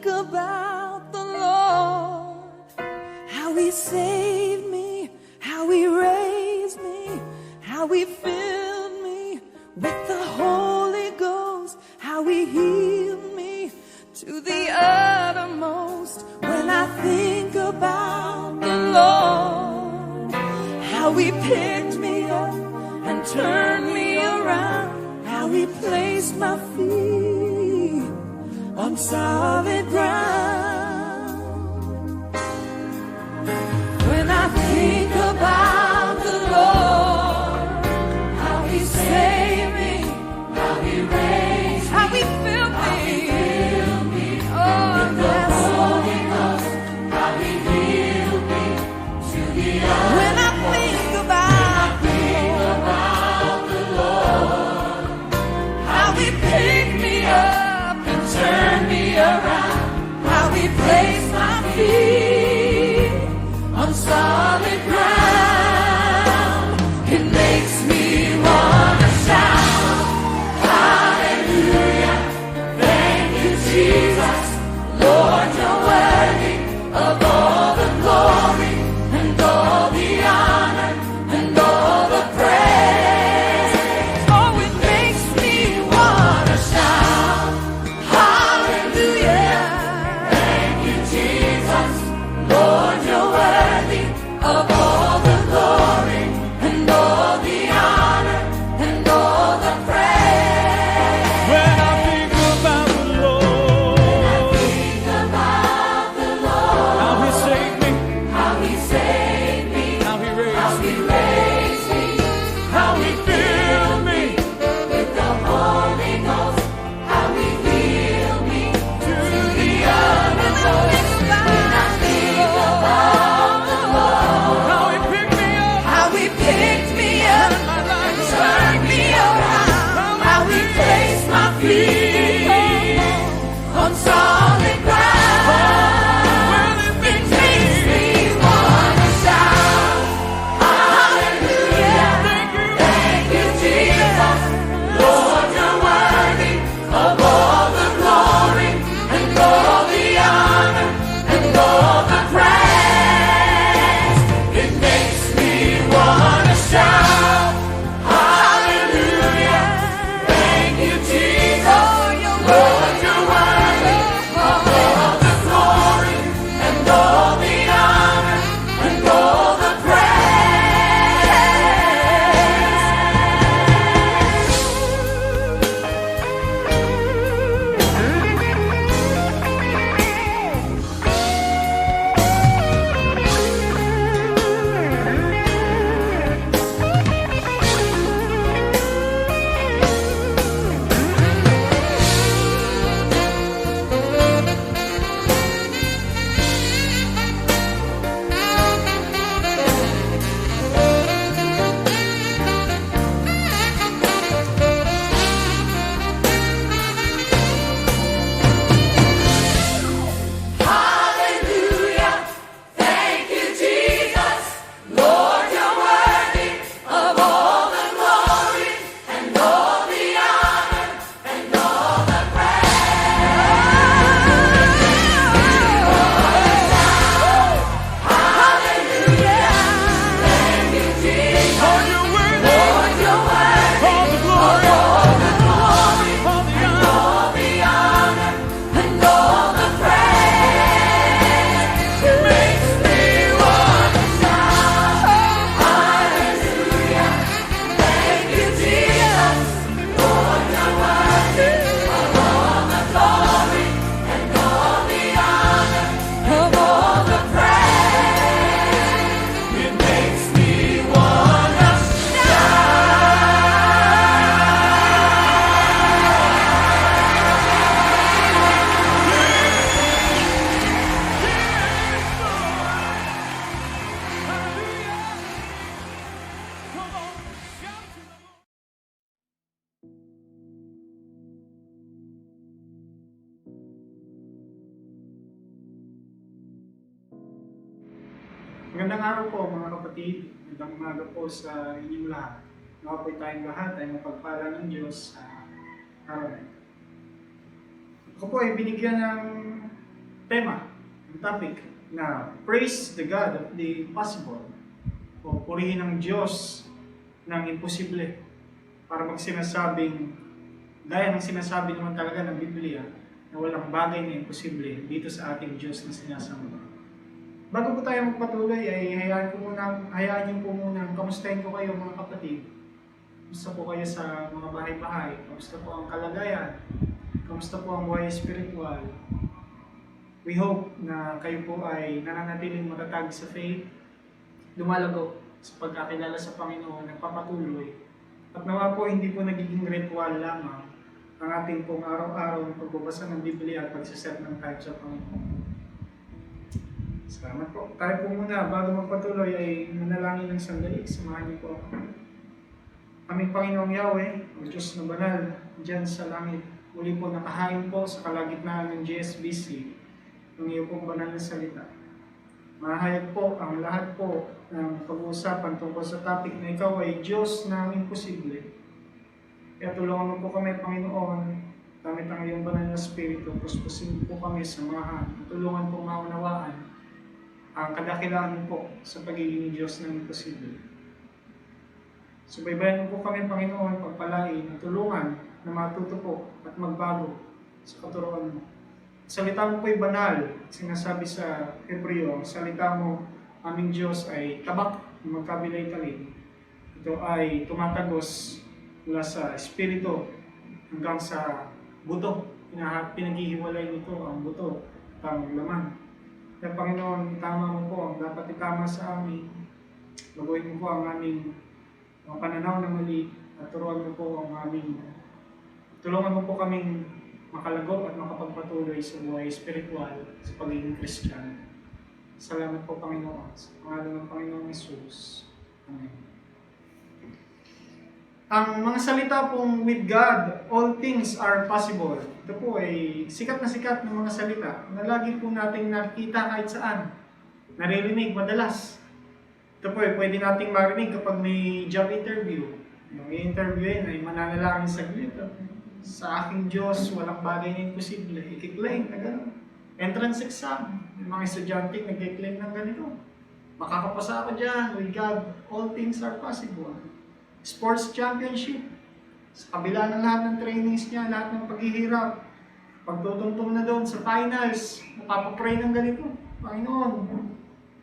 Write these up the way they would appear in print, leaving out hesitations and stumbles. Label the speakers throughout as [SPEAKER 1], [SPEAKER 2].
[SPEAKER 1] think about the Lord, how He saved me, how He raised me, how He filled me with the Holy Ghost, how He healed me to the uttermost. When I think about the Lord, how He picked me up and turned me around, how He placed my feet on solid ground. When I think about the Lord, how He saved me, how He raised me, how He filled me, oh, with the Holy Ghost, how He healed me to the end. When I think about the Lord, how He picked me up and turned me around, how He placed my feet on solid ground, it makes me wanna shout, hallelujah, thank you Jesus, Lord you're worthy of all the glory and all the honor and all the praise. Oh, it makes me wanna shout, hallelujah, thank you Jesus, Lord you're worthy of all the glory and all the honor and all the praise.
[SPEAKER 2] When I think about the Lord, how He saved me,
[SPEAKER 1] How He saved me,
[SPEAKER 2] how He
[SPEAKER 1] how
[SPEAKER 2] raised
[SPEAKER 1] He
[SPEAKER 2] me,
[SPEAKER 1] raised me, how He filled me with the Holy Ghost, how He healed me to the uttermost. When I think about the Lord,
[SPEAKER 2] how He picked me up,
[SPEAKER 1] how He picked me up and turned me around, how He placed my feet on solid ground.
[SPEAKER 2] well, it makes
[SPEAKER 1] Makes me wanna shout, hallelujah, thank you Jesus, Lord you're worthy of all the glory and all the honor and all the praise. It makes me wanna shout, hallelujah, thank you Jesus, Lord you're worthy of all the glory and all the honor and all the Hallelujah, thank you Jesus, Lord you're worthy of all the glory and all the honor and all the praise. Hallelujah, thank you Jesus,
[SPEAKER 2] Lord, you're worthy,
[SPEAKER 1] Lord you're worthy
[SPEAKER 2] all the glory,
[SPEAKER 1] all the glory
[SPEAKER 2] all the honor.
[SPEAKER 1] all the honor and all the praise. It makes me wanna shout, hallelujah, thank you Jesus, Lord you're worthy of all the glory and all the honor of all the praise. It makes me wanna
[SPEAKER 3] Magandang araw po mga kapatid, magandang umaga po sa inyong lahat. Nawa po tayong lahat ay mapagpala ng Diyos sa araw na ito. Ako po ay binigyan ng tema, ang topic na Praise the God of the Impossible o purihin ang Diyos ng imposible para magsinasabing, gaya ng sinasabi naman talaga ng Biblia na walang bagay na imposible dito sa ating Diyos na sinasamba. Bago po tayo magpatuloy ay hayaan niyo po muna, kamustahin ko kayo mga kapatid. Kamusta po kayo sa mga bahay-bahay? Kamusta po ang kalagayan? Kamusta po ang buhay spiritual? We hope na kayo po ay nananatiling matatag sa faith, lumalago sa pagkakilala sa Panginoon, nagpapatuloy, at nawa po hindi po nagiging ritual lamang ang ating pong araw-araw na pagbabasa ng Biblia at pagsiset ng time sa Panginoon. Salamat po. Tayo po muna, bago magpatuloy ay manalangin ng sandali. Samahan niyo po ako. Aming Panginoong Yahweh, o Diyos na banal, dyan sa langit, muli po nakahain po sa kalagitnaan ng GSBC, ng iyo pong banal na salita. Mahayag po ang lahat po ng pag-uusapan tungkol sa topic na ikaw ay Diyos na imposible. Kaya tulungan mo po kami, Panginoon, gamit ang iyong banal na Espiritu, puspusin po kami, samahan, tulungan po maunawaan ang kadakilaan mo po sa pagiging Diyos ng imposible. Subaybayan mo po kami, Panginoon, pagpalain at tulungan na matuto po at magbago sa katuruan mo. Salita mo po'y banal. Sinasabi sa Hebreo, ang salita mo, aming Diyos, ay tabak na magkabilay-talin. Ito ay tumatagos mula sa Espiritu hanggang sa buto. Pinaghihiwalay nito ang buto at ang laman. Kaya Panginoon, itama mo po ang dapat itama sa amin. Baguhin mo po ang aming mga pananaw na mali at tulungan mo po kaming makalago at makapagpatuloy sa buhay spiritual sa pagiging Kristiyano. Salamat po, Panginoon, sa pangalan ng Panginoong Hesus. Amen. Ang mga salita pong with God, all things are possible. Ito po ay sikat na mga salita na lagi po nating nakikita kahit saan. Naririnig madalas. Ito po ay pwede nating marinig kapag may job interview. Yung i-interviewin ay mananalangin saglit. Sa aking Diyos, walang bagay na imposible. I-claim na gano'n. Entrance exam. Yung mga estudyante nag-claim ng ganito. Makakapasa ako dyan. With God, all things are possible. Sports championship. Sa kabila ng lahat ng trainings niya, lahat ng paghihirap, pagtutungtong na doon sa finals, napapapray ng ganito. Panginoon,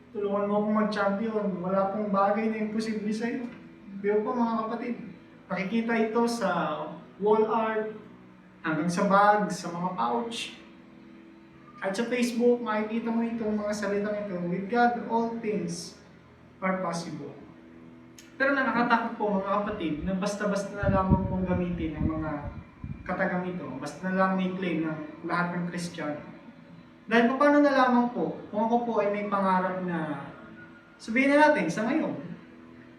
[SPEAKER 3] tulungan mo akong mag-champion. Wala pong bagay na imposible sa iyo. Pero po mga kapatid, nakikita ito sa wall art, hanggang sa bag, sa mga pouch. At sa Facebook, makikita mo itong mga salitang ito, with God, all things are possible. Pero nakakatakot po mga kapatid na basta-basta na lamang pong gamitin ng mga katagang ito, basta na lang i-claim ng lahat ng Kristiyano. Dahil paano na lamang po, kung ako po ay may pangarap na, sabihin na natin sa ngayon,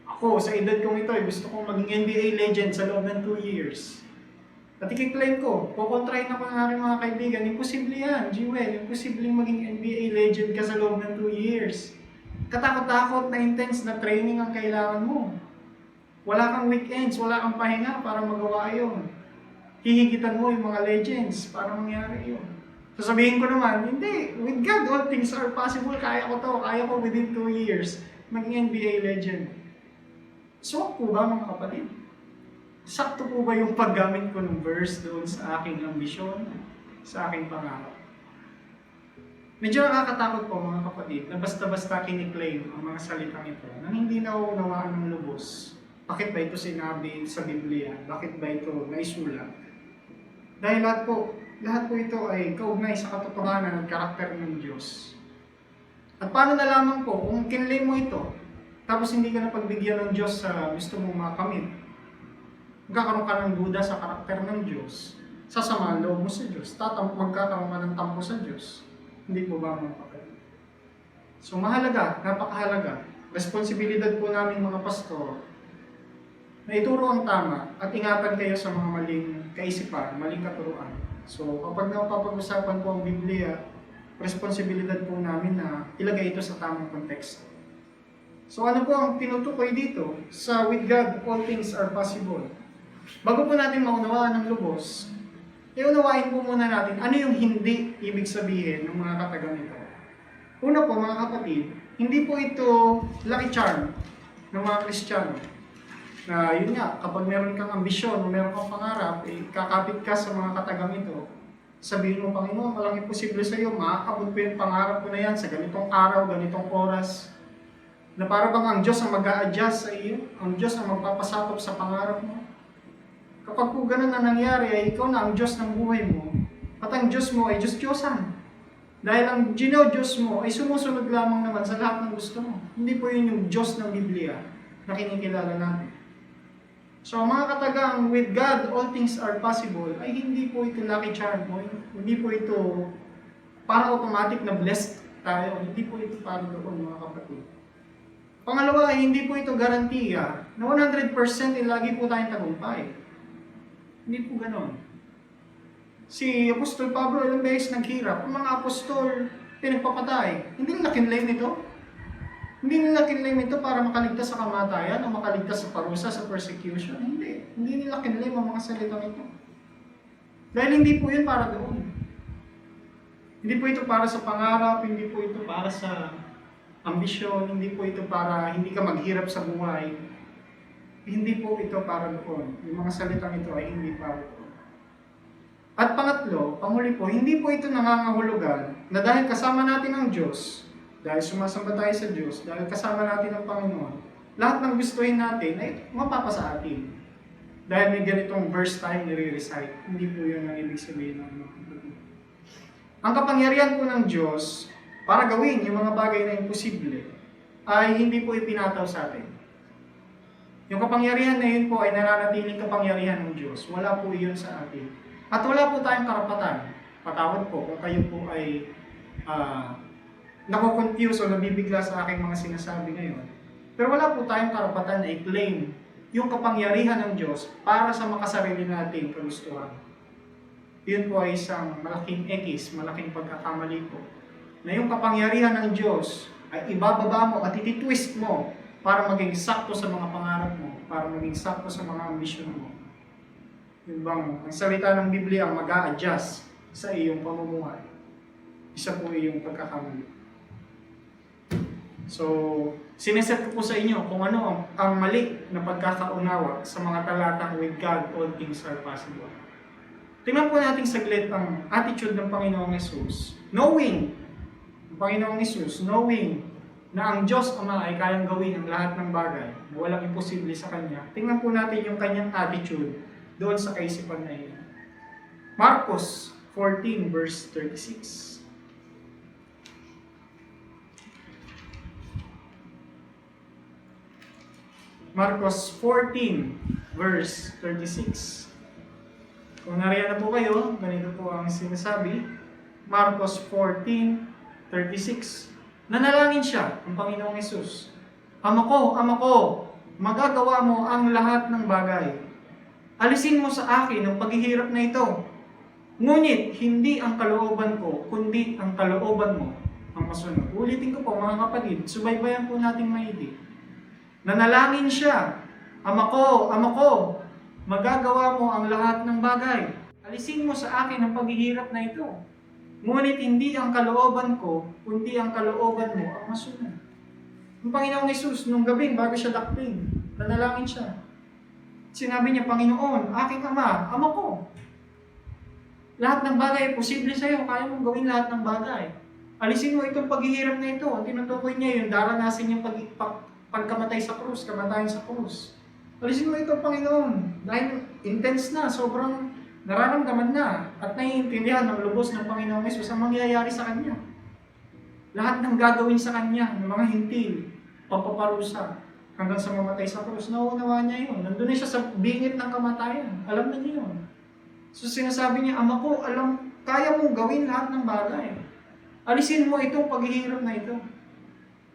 [SPEAKER 3] ako sa edad kong ito ay gusto kong maging NBA legend sa loob ng 2 years. At i-claim ko, kukontrahin ako ng aking mga kaibigan, imposible yan, Jewel, imposibleng maging NBA legend ka sa loob ng 2 years. Katakot-takot na intense na training ang kailangan mo. Wala kang weekends, wala kang pahinga para magawa yun. Hihigitan mo yung mga legends para mangyari yun. Sasabihin ko naman, hindi, with God, all things are possible. Kaya ko to, kaya ko within 2 years maging NBA legend. So po ba mga kapatid? Sakto po ba yung paggamit ko ng verse doon sa aking ambisyon, sa aking pangarap? Medyo nakakatakot po mga kapatid na basta-basta kiniklaim ang mga salitang ito nang hindi nauunawaan ng lubos. Bakit ba ito sinabi sa Biblia? Bakit ba ito naisulat? Dahil lahat po ito ay kaugnay sa katotohanan ng karakter ng Diyos. At paano na lamang po kung kinlaim mo ito, tapos hindi ka na pagbigyan ng Diyos sa gusto mong makamit? Magkakaroon ka ng duda sa karakter ng Diyos. Sasama ang loob mo sa Diyos. Magkakaroon ka ng tampo sa Diyos. Hindi po ba mga kapatid? So mahalaga, napakahalaga. Responsibilidad po namin mga pastor na ituro ang tama at ingatan kayo sa mga maling kaisipan, maling katuruan. So kapag napapag-usapan po ang Biblia, responsibilidad po namin na ilagay ito sa tamang konteksto. So ano po ang tinutukoy dito sa with God, all things are possible. Bago po natin maunawaan ng lubos, Unawain po muna natin ano yung hindi ibig sabihin ng mga katagang ito. Una po mga kapatid, hindi po ito lucky charm ng mga Kristiyano. Na yun nga, kapag meron kang ambisyon o meron kang pangarap, kakapit ka sa mga katagang ito. Sabihin mo, Panginoon, malaking posible sa iyo, makakabot ko yung pangarap ko na yan sa ganitong araw, ganitong oras. Na para bang ang Diyos ang mag-a-adjust sa iyo, ang Diyos ang magpapasakop sa pangarap mo. Kapag po ganun na nangyari, ay ikaw na ang Diyos ng buhay mo, at ang Diyos mo ay Diyos-Diyosan. Dahil ang Diyos mo ay sumusunod lamang naman sa lahat ng gusto mo. Hindi po yun yung Diyos ng Biblia na kinikilala natin. So mga katagang, with God, all things are possible, ay hindi po ito lucky charm po. Hindi po ito para automatic na blessed tayo. Hindi po ito para doon mga kapatid. Pangalawa ay hindi po ito garantiya na 100% ay lagi po tayong tagumpay. Hindi po ganon. Si Apostol Pablo ilang beses naghirap. Ang mga apostol pinagpapatay. Hindi nila kinlaim ito. Hindi nila kinlaim ito para makaligtas sa kamatayan o makaligtas sa parusa, sa persecution. Hindi. Hindi nila kinlaim ang mga salitang ito. Dahil hindi po yun para doon. Hindi po ito para sa pangarap, hindi po ito para sa ambisyon, hindi po ito para hindi ka maghirap sa buhay. Hindi po ito para doon. Yung mga salitang ito ay hindi para doon. At pangatlo, panghuli po, hindi po ito nangangahulugan na dahil kasama natin ang Diyos, dahil sumasamba tayo sa Diyos, dahil kasama natin ang Panginoon, lahat ng gustuhin natin ay mapapasa atin. Dahil may ganitong verse tayo nire-recite. Hindi po yun ang ibig sabihin ng mga kapatid. Ang kapangyarihan po ng Diyos para gawin yung mga bagay na imposible ay hindi po ipinataw sa atin. Yung kapangyarihan na yun po ay nananatiling kapangyarihan ng Diyos. Wala po yun sa atin. At wala po tayong karapatan. Patawad po kung kayo po ay nakukonfuse o nabibigla sa aking mga sinasabi ngayon. Pero wala po tayong karapatan na i-claim yung kapangyarihan ng Diyos para sa makasarili nating kagustuhan. Yun po ay isang malaking ekis, malaking pagkakamali po. Na yung kapangyarihan ng Diyos ay ibababa mo at ititwist mo para maging sakto sa mga pangarap mo, para maging sakto sa mga ambisyon mo. Yung bang, ang salita ng Biblia ang mag-a-adjust sa iyong pamumuhay. Isa po iyong pagkakamali. So, sineset ko po sa inyo kung ano ang mali na pagkakaunawa sa mga talatang with God, all things are possible. Tingnan po natin saglit ang attitude ng Panginoong Hesus. Knowing na ang Diyos Ama ay kayang gawin ang lahat ng bagay na walang imposible sa Kanya. Tingnan po natin yung Kanyang attitude doon sa kaisipan na iyon. Marcos 14 verse 36. Marcos 14 verse 36. Kung nariyan na po kayo, ganito po ang sinasabi. Marcos 14:36. Nanalangin siya, ang Panginoong Hesus. Ama ko, magagawa mo ang lahat ng bagay. Alisin mo sa akin ang paghihirap na ito. Ngunit, hindi ang kalooban ko, kundi ang kalooban mo ang masunod. Ulitin ko po mga kapatid, subaybayan po natin maigi. Nanalangin siya, Ama ko, magagawa mo ang lahat ng bagay. Alisin mo sa akin ang paghihirap na ito. Ngunit hindi ang kalooban ko, kundi ang kalooban mo ang masunod. Ang Panginoong Hesus, nung gabi, bago siya dakpin, nanalangin siya. Sinabi niya, Panginoon, aking Ama ko. Lahat ng bagay ay posible sa iyo, kaya mong gawin lahat ng bagay. Alisin mo itong paghihirap na ito. Ang tinutukoy niya yung daranasin yung pagkamatay sa krus, kamatayan sa krus. Alisin mo ito, Panginoon, dahil intense na, sobrang nararamdaman na at naiintindihan ng lubos ng Panginoong Hesus ang mangyayari sa Kanya. Lahat ng gagawin sa Kanya, ng mga hintil, pagpaparusa, hanggang sa mamatay sa krus, nauunawa niya yun. Nandun na siya sa bingit ng kamatayan. Alam na niya yun. So sinasabi niya, Ama ko, kaya mong gawin lahat ng bagay. Alisin mo itong paghihirap na ito.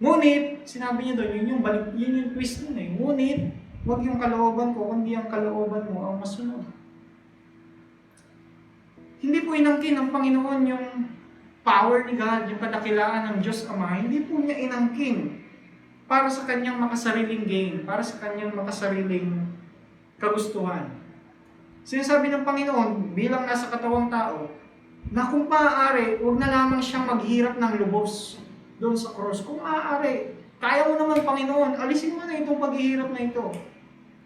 [SPEAKER 3] Ngunit, sinabi niya doon, yun yung twist nun eh. Ngunit, huwag yung kalooban ko, kundi ang kalooban mo ang masunod. Hindi po inangkin ng Panginoon yung power ni God, yung kadakilaan ng Diyos Ama. Hindi po niya inangkin para sa kanyang makasariling gain, para sa kanyang makasariling kagustuhan. Sinasabi ng Panginoon bilang nasa katawang tao, na kung maaari, huwag na lamang siyang maghirap ng lubos doon sa cross. Kung maaari, kaya mo naman Panginoon, alisin mo na itong paghihirap na ito.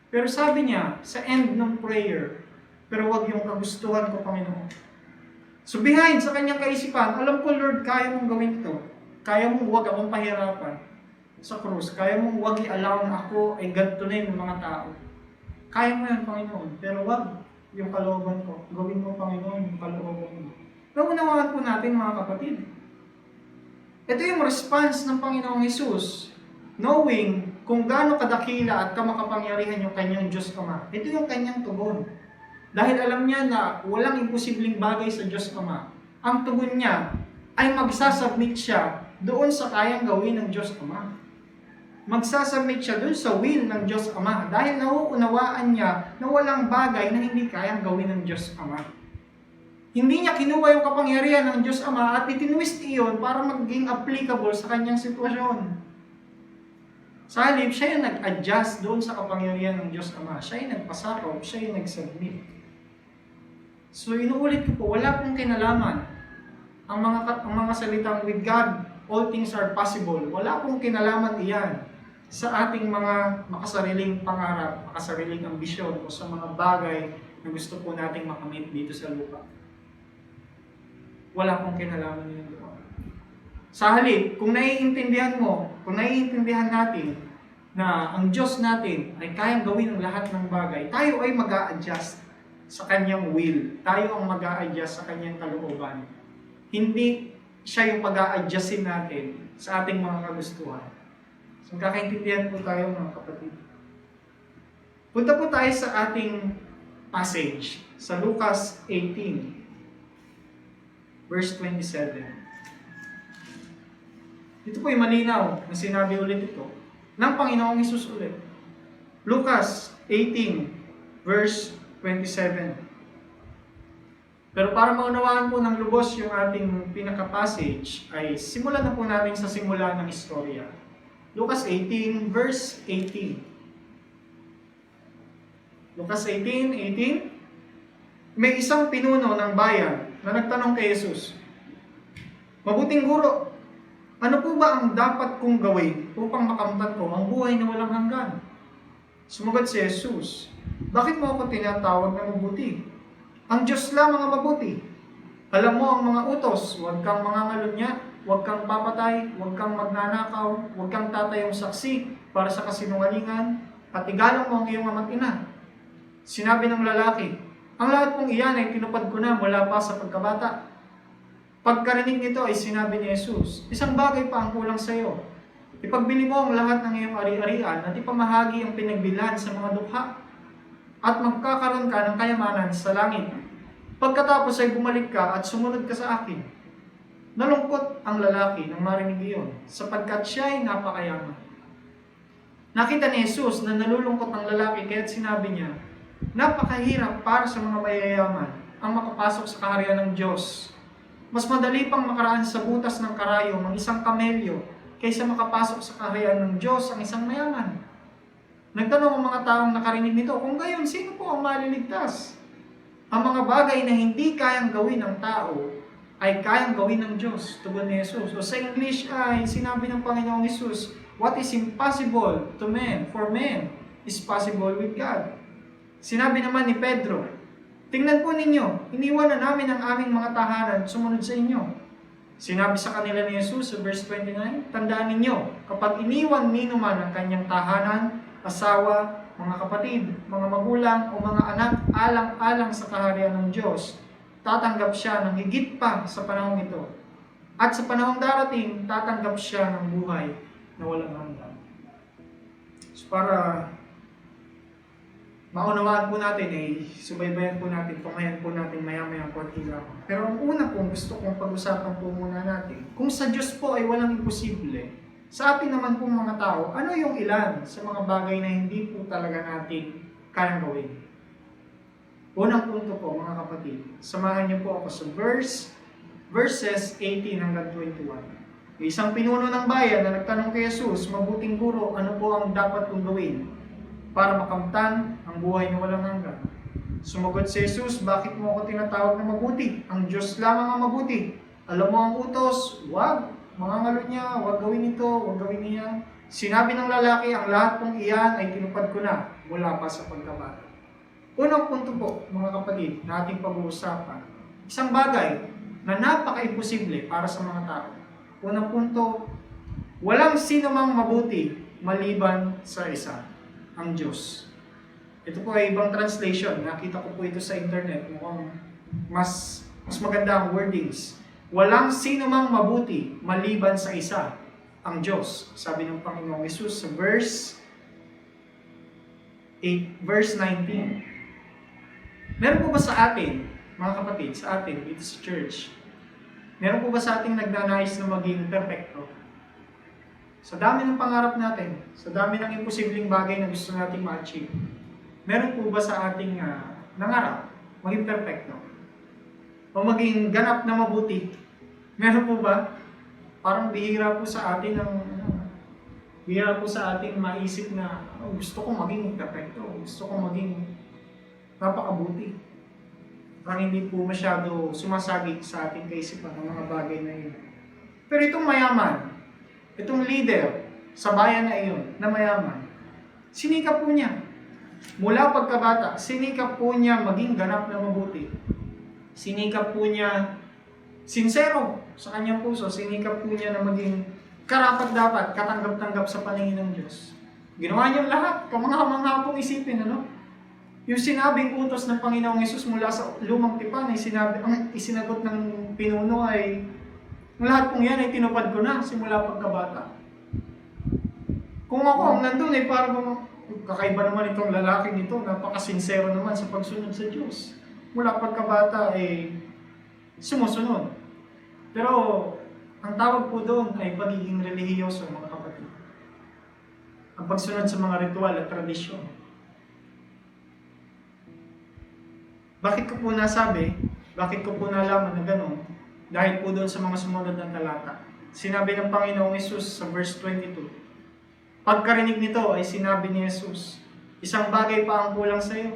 [SPEAKER 3] Pero sabi niya, sa end ng prayer, pero wag yung kagustuhan ko, Panginoon. So behind sa kanyang kaisipan, alam ko, Lord, kaya mong gawin ito. Kaya mong wag akong pahirapan sa krus. Kaya mong wag i-allow na ako ay gantunin ng mga tao. Kaya mo yan, Panginoon. Pero wag yung kalooban ko. Gawin mo, Panginoon, yung kalooban mo. Naunawaan po natin, mga kapatid. Ito yung response ng Panginoong Hesus, knowing kung gaano kadakila at kamakapangyarihan yung kanyang Diyos Ama. Ito yung kanyang tugon. Dahil alam niya na walang imposibleng bagay sa Diyos Ama. Ang tugon niya ay magsasubmit siya doon sa kayang gawin ng Diyos Ama. Magsasubmit siya doon sa will ng Diyos Ama. Dahil nauunawaan niya na walang bagay na hindi kayang gawin ng Diyos Ama. Hindi niya kinuha yung kapangyarihan ng Diyos Ama at itinwist iyon para maging applicable sa kanyang sitwasyon. Sa halip, siya yung nag-adjust doon sa kapangyarihan ng Diyos Ama. Siya yung nagpasakop, siya yung nag-submit. So, inuulit ko po, wala pong kinalaman ang mga salitang with God, all things are possible. Wala pong kinalaman iyan sa ating mga makasariling pangarap, makasariling ambisyon o sa mga bagay na gusto po nating makamit dito sa lupa. Wala pong kinalaman iyan doon. Sa halip, kung naiintindihan mo, kung naiintindihan natin na ang Diyos natin ay kayang gawin ang lahat ng bagay, tayo ay mag-a-adjust sa kanyang will. Tayo ang mag-a-adjust sa kanyang kalooban. Hindi siya yung mag-a-adjustin natin sa ating mga kagustuhan. So, kakaintindihan po tayo, mga kapatid. Punta po tayo sa ating passage sa Lucas 18, verse 27. Ito po yung malinaw na sinabi ulit ito ng Panginoong Hesus ulit. Lucas 18, verse 27. Pero para maunawaan po ng lubos yung ating pinaka-passage, ay simulan na po natin sa simula ng istorya. Lucas 18, verse 18. Lucas 18:18. May isang pinuno ng bayan na nagtanong kay Jesus, "Mabuting guro, ano po ba ang dapat kong gawin upang makamtan ko ang buhay na walang hanggan?" Sumagot si Jesus, "Bakit mo ako tinatawag na mabuti? Ang Diyos lamang ang mabuti. Alam mo ang mga utos, huwag kang mangangalunya, huwag kang papatay, huwag kang magnanakaw, huwag kang tatayong saksi para sa kasinungalingan, at igalang mo ang iyong ama't ina." Sinabi ng lalaki, "Ang lahat pong iyan ay tinupad ko na mula pa sa pagkabata." Pagkarinig nito ay sinabi ni Jesus, "Isang bagay pa ang kulang sa iyo. Ipagbili mo ang lahat ng iyong ari-arian at ipamahagi ang pinagbilhan sa mga dukha, at magkakaroon ka ng kayamanan sa langit. Pagkatapos ay bumalik ka at sumunod ka sa akin." Nalungkot ang lalaki nang marinig iyon, sapagkat siya ay napakayaman. Nakita ni Jesus na nalulungkot ang lalaki, kaya't sinabi niya, "Napakahirap para sa mga mayayaman ang makapasok sa kaharian ng Diyos. Mas madali pang makaraan sa butas ng karayom ang isang kamelyo kaysa makapasok sa kaharian ng Diyos ang isang mayaman." Nagtanong ang mga taong nakarinig nito, "Kung gayon, sino po ang maliligtas?" Ang mga bagay na hindi kayang gawin ng tao ay kayang gawin ng Diyos, tugon ni Jesus. O sa English ay sinabi ng Panginoong Jesus, "What is impossible to men, for men, is possible with God." Sinabi naman ni Pedro, "Tingnan po ninyo, iniwan na namin ang aming mga tahanan, sumunod sa inyo." Sinabi sa kanila ni Jesus sa verse 29, "Tandaan ninyo, kapag iniwan nino man ang kanyang tahanan, asawa, mga kapatid, mga magulang o mga anak alang-alang sa kaharian ng Diyos, tatanggap siya ng higit pa sa panahong ito. At sa panahong darating, tatanggap siya ng buhay na walang hanggan." So para maunawaan po natin subaybayan po natin, tumayan po natin maya-maya ang konti lang. Pero ang una po gusto kong pag-usapan po muna natin, kung sa Diyos po ay walang imposible, sa atin naman pong mga tao, ano yung ilan sa mga bagay na hindi po talaga natin kayang gawin? Unang punto po, mga kapatid, samahan niyo po ako sa verses 18 hanggang 21. Isang pinuno ng bayan na nagtanong kay Jesus, "Mabuting guro, ano po ang dapat kong gawin para makamtan ang buhay na walang hanggan?" Sumagot si Jesus, bakit mo ako tinatawag na mabuti? Ang Diyos lamang ang mabuti. Alam mo ang utos, wag. Mangangalot niya, wag gawin ito, wag gawin niya. Sinabi ng lalaki, ang lahat pong iyan ay tinupad ko na mula pa sa pagkabata. Unang punto po, mga kapatid, na ating pag-uusapan. Isang bagay na napaka-imposible para sa mga tao. Unang punto, walang sino mang mabuti maliban sa isa, ang Diyos. Ito po ay ibang translation. Nakita ko po ito sa internet. Mukhang mas maganda ang wordings. Walang sino mang mabuti maliban sa isa, ang Diyos. Sabi ng Panginoong Hesus sa verse 19. Meron po ba sa atin, mga kapatid, sa atin, dito sa church, meron po ba sa ating nagnanais na maging perfecto? Sa dami ng pangarap natin, sa dami ng imposibleng bagay na gusto nating ma-achieve, meron po ba sa ating nangarap maging perfecto? O maging ganap na mabuti? Meron po ba? Parang bihira po sa atin bihira po sa ating maisip na gusto ko maging perfecto, gusto ko maging napakabuti. Parang hindi po masyado sumasagit sa ating kaisipan ng mga bagay na yun. Pero itong mayaman, itong leader sa bayan na iyon, na mayaman, sinikap po niya. Mula pagkabata, sinikap po niya maging ganap na mabuti. Sinikap po niya sincero sa kanyang puso. Sinikap po niya na maging karapat-dapat, katanggap-tanggap sa paningin ng Diyos. Ginawa niya lahat, kamangha-mangha pong isipin, ano? Yung sinabing utos ng Panginoong Hesus mula sa lumang tipan, ang isinagot ng pinuno ay, lahat pong yan ay tinupad ko na simula pagkabata. Kung ako ang nandun ay parang kakaiba naman itong lalaking ito, napakasinsero naman sa pagsunod sa Diyos. Mula pagkabata ay sumusunod. Pero ang tawag po doon ay pagiging relihiyoso, mga kapatid. Ang pagsunod sa mga ritual at tradisyon. Bakit ko po nasabi? Bakit ko po nalaman na gano'n? Dahil po doon sa mga sumunod ng talata. Sinabi ng Panginoong Hesus sa verse 22. Pagkarinig nito ay sinabi ni Hesus, isang bagay pa ang kulang sa iyo.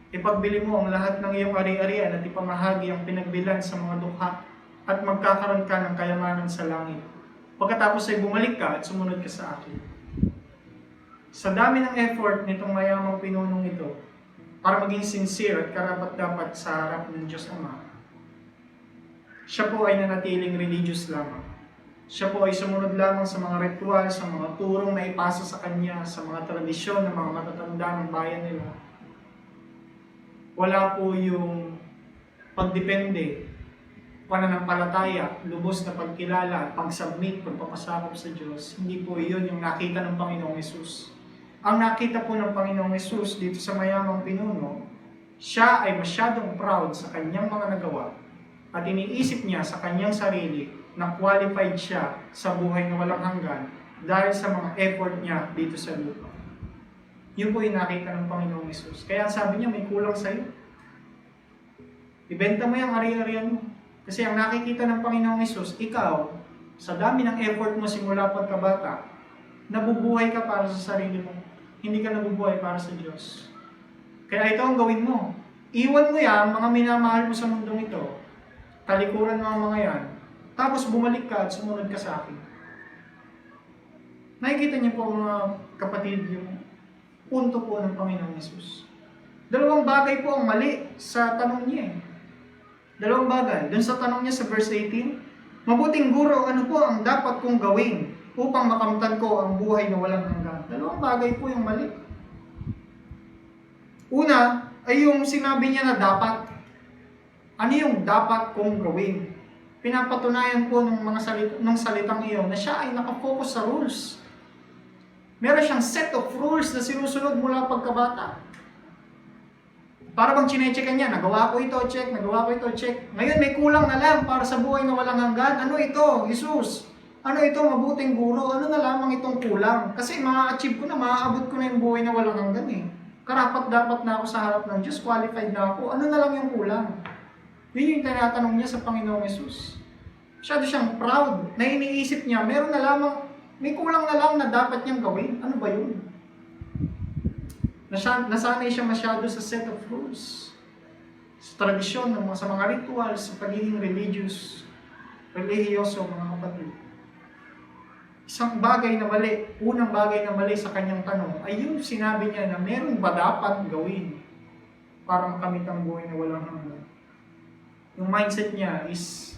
[SPEAKER 3] Ipagbili mo ang lahat ng iyong ari-arian at ipamahagi ang pinagbilan sa mga dukha at magkakaroon ka ng kayamanan sa langit. Pagkatapos ay bumalik ka at sumunod ka sa akin. Sa dami ng effort nitong mayamang pinunong ito para maging sincere at karapat-dapat sa harap ng Diyos Ama, siya po ay nanatiling religious lamang. Siya po ay sumunod lamang sa mga ritual, sa mga turong na ipasa sa kanya, sa mga tradisyon ng mga matatanda ng bayan nila. Wala po yung pagdepende, pananampalataya, lubos na pagkilala, pagsubmit, pagpapasakop sa Diyos. Hindi po iyon yung nakita ng Panginoong Hesus. Ang nakita po ng Panginoong Hesus dito sa mayamang pinuno, siya ay masyadong proud sa kanyang mga nagawa at iniisip niya sa kanyang sarili na qualified siya sa buhay na walang hanggan dahil sa mga effort niya dito sa lupa. Yun po yung nakita ng Panginoong Hesus. Kaya sabi niya, may kulang sa'yo. Ibenta mo yung ari-arian mo. Kasi ang nakikita ng Panginoong Hesus, ikaw, sa dami ng effort mo simula pagkabata, nabubuhay ka para sa sarili mo. Hindi ka nabubuhay para sa Diyos. Kaya ito ang gawin mo. Iwan mo yan, mga minamahal mo sa mundong ito. Talikuran mo ang mga yan. Tapos bumalik ka at sumunod ka sa akin. Nakikita niyo po mga kapatid yung punto po ng Panginoong Hesus. Dalawang bagay po ang mali sa tanong niya. Dalawang bagay. Doon sa tanong niya sa verse 18, mabuting guro, ano po ang dapat kong gawin upang makamtan ko ang buhay na walang hanggan? Dalawang bagay po yung mali. Una, ay yung sinabi niya na dapat. Ano yung dapat kong gawin? Pinapatunayan po ng salitang iyon na siya ay nakafocus sa rules. Meron siyang set of rules na sinusunod mula pagkabata. Para bang chinechekan niya, nagawa ko ito, check, nagawa ko ito, check. Ngayon may kulang na lang para sa buhay na walang hanggan. Ano ito, Jesus? Ano ito, mabuting guro? Ano na lamang itong kulang? Kasi ma-achieve ko na, maaabot ko na yung buhay na walang hanggan eh. Karapat-dapat na ako sa harap ng Diyos, qualified na ako. Ano na lang yung kulang? Yun yung tinatanong niya sa Panginoong Hesus. Masyado siyang proud na iniisip niya, meron na lamang, may kulang na lang na dapat niyang gawin. Ano ba yun? Nasanay siya masyado sa set of rules, sa tradisyon, sa mga rituals, sa pagiging relihiyoso, mga kapatid. Isang bagay na mali, unang bagay na mali sa kanyang tanong ay yung sinabi niya na meron ba dapat gawin para makamit ang buhay na walang hanggan. Yung mindset niya is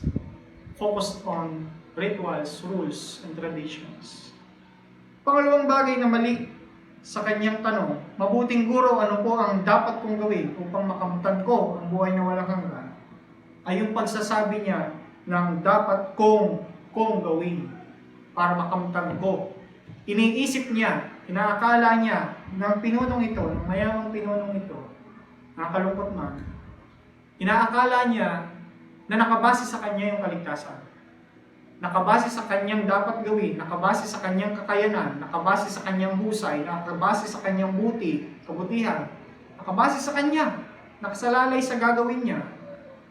[SPEAKER 3] focused on rituals, rules, and traditions. Pangalawang bagay na mali sa kanyang tanong, mabuting guro, ano po ang dapat kong gawin upang makamtan ko ang buhay na walang hanggan, ay yung pagsasabi niya ng dapat kong gawin para makamtan ko. Iniisip niya, inaakala niya ng pinunong ito, ng mayamang pinunong ito, nakakalungkot man, inaakala niya na nakabase sa kanya yung kaligtasan. Nakabase sa kanyang dapat gawin, nakabase sa kanyang kakayanan, nakabase sa kanyang husay, nakabase sa kanyang kabutihan, nakabase sa kanya, nakasalalay sa gagawin niya,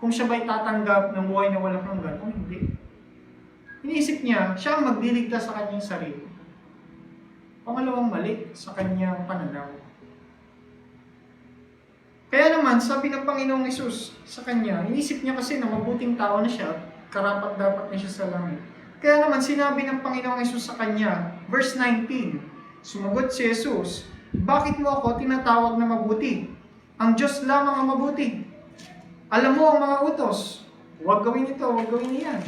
[SPEAKER 3] kung siya ba'y tatanggap ng buhay na walang hanggan o hindi. Iniisip niya, siya ang magdiligtas sa kanyang sarili. Pangalawang mali sa kanyang pananaw. Kaya naman, sabi ng Panginoong Hesus sa kanya, iniisip niya kasi na mabuting tao na siya, karapat dapat na siya sa langit. Kaya naman, sinabi ng Panginoong Hesus sa kanya, verse 19, sumagot si Hesus, bakit mo ako tinatawag na mabuti? Ang Diyos lamang ang mabuti. Alam mo ang mga utos, huwag gawin ito, huwag gawin iyan.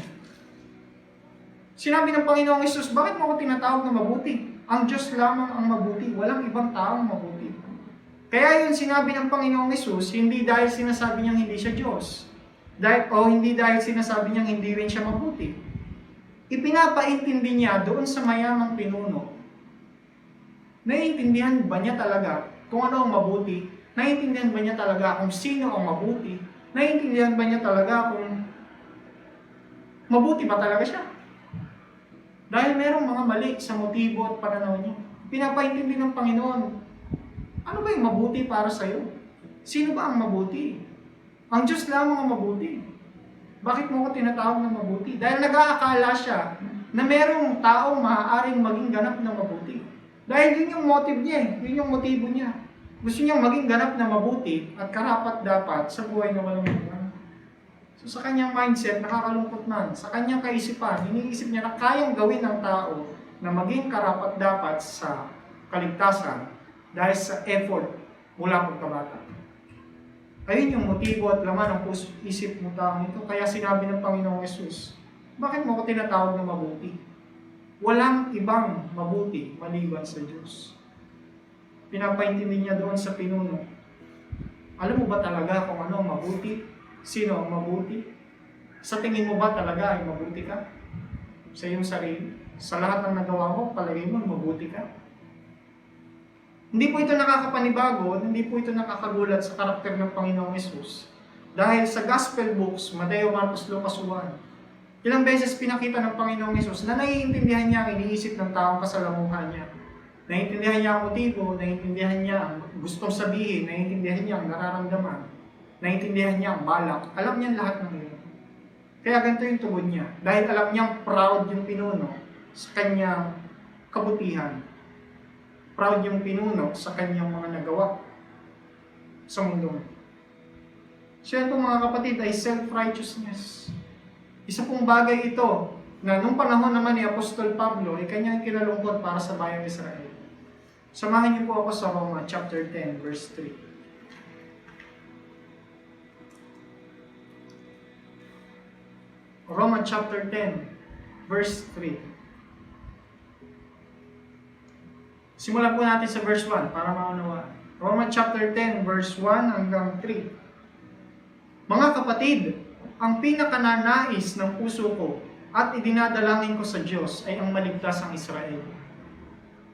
[SPEAKER 3] Sinabi ng Panginoong Hesus, bakit mo ako tinatawag na mabuti? Ang Diyos lamang ang mabuti, walang ibang taong mabuti. Kaya yun sinabi ng Panginoong Hesus, hindi dahil sinasabi niyang hindi siya Diyos. Hindi dahil sinasabi niyang hindi rin siya mabuti. Ipinapaintindi niya doon sa mayamang pinuno. Naiintindihan ba niya talaga kung ano ang mabuti? Naiintindihan ba niya talaga kung sino ang mabuti? Naiintindihan ba niya talaga kung mabuti ba talaga siya? Dahil merong mga mali sa motibo at pananaw niya. Pinapaintindi ng Panginoon, ano ba yung mabuti para sa'yo? Sino ba ang mabuti? Ang Diyos lamang ang mabuti. Bakit mo ko tinatawag na mabuti? Dahil nag-aakala siya na merong taong maaaring maging ganap na mabuti. Dahil yun yung motive niya, yun yung motibo niya. Gusto niyang maging ganap na mabuti at karapat dapat sa buhay na walang hanggan. So sa kanyang mindset, nakakalungkot man. Sa kanyang kaisipan, iniisip niya na kayang gawin ng tao na maging karapat-dapat sa kaligtasan dahil sa effort mula pagkabata. Ayun yung motibo at laman ng isip mo taong ito. Kaya sinabi ng Panginoong Hesus, bakit mo ko tinatawag na mabuti? Walang ibang mabuti maliban sa Diyos. Pinapaintindi niya doon sa pinuno. Alam mo ba talaga kung ano ang mabuti? Sino ang mabuti? Sa tingin mo ba talaga ay mabuti ka? Sa iyong sarili? Sa lahat ng nagawa mo, palagay mo mabuti ka? Hindi po ito nakakapanibago, hindi po ito nakakagulat sa karakter ng Panginoong Hesus. Dahil sa Gospel books, Mateo, Marcos, Lucas, Juan, ilang beses pinakita ng Panginoong Hesus na naiintindihan niya ang iniisip ng taong kasalamuhan niya. Naiintindihan niya ang motibo, naiintindihan niya ang gustong sabihin, naiintindihan niya ang nararamdaman, naiintindihan niya ang balak. Alam niya lahat ng iyon. Kaya ganito yung tugon niya. Dahil alam niyang proud yung pinuno sa kanyang kabutihan. Proud yung pinuno sa kanyang mga nagawa sa mundo. So yan po mga kapatid ay self-righteousness. Isa pong bagay ito na nung panahon naman ni Apostol Pablo ay kanyang kinalungkot para sa bayang Israel. Samahan niyo po ako sa Roma chapter 10 verse 3. Roma chapter 10 verse 3. Simulan po natin sa verse 1 para maunawaan. Roma chapter 10 verse 1 hanggang 3. Mga kapatid, ang pinakananais ng puso ko at idinadalangin ko sa Diyos ay ang maligtas ang Israel.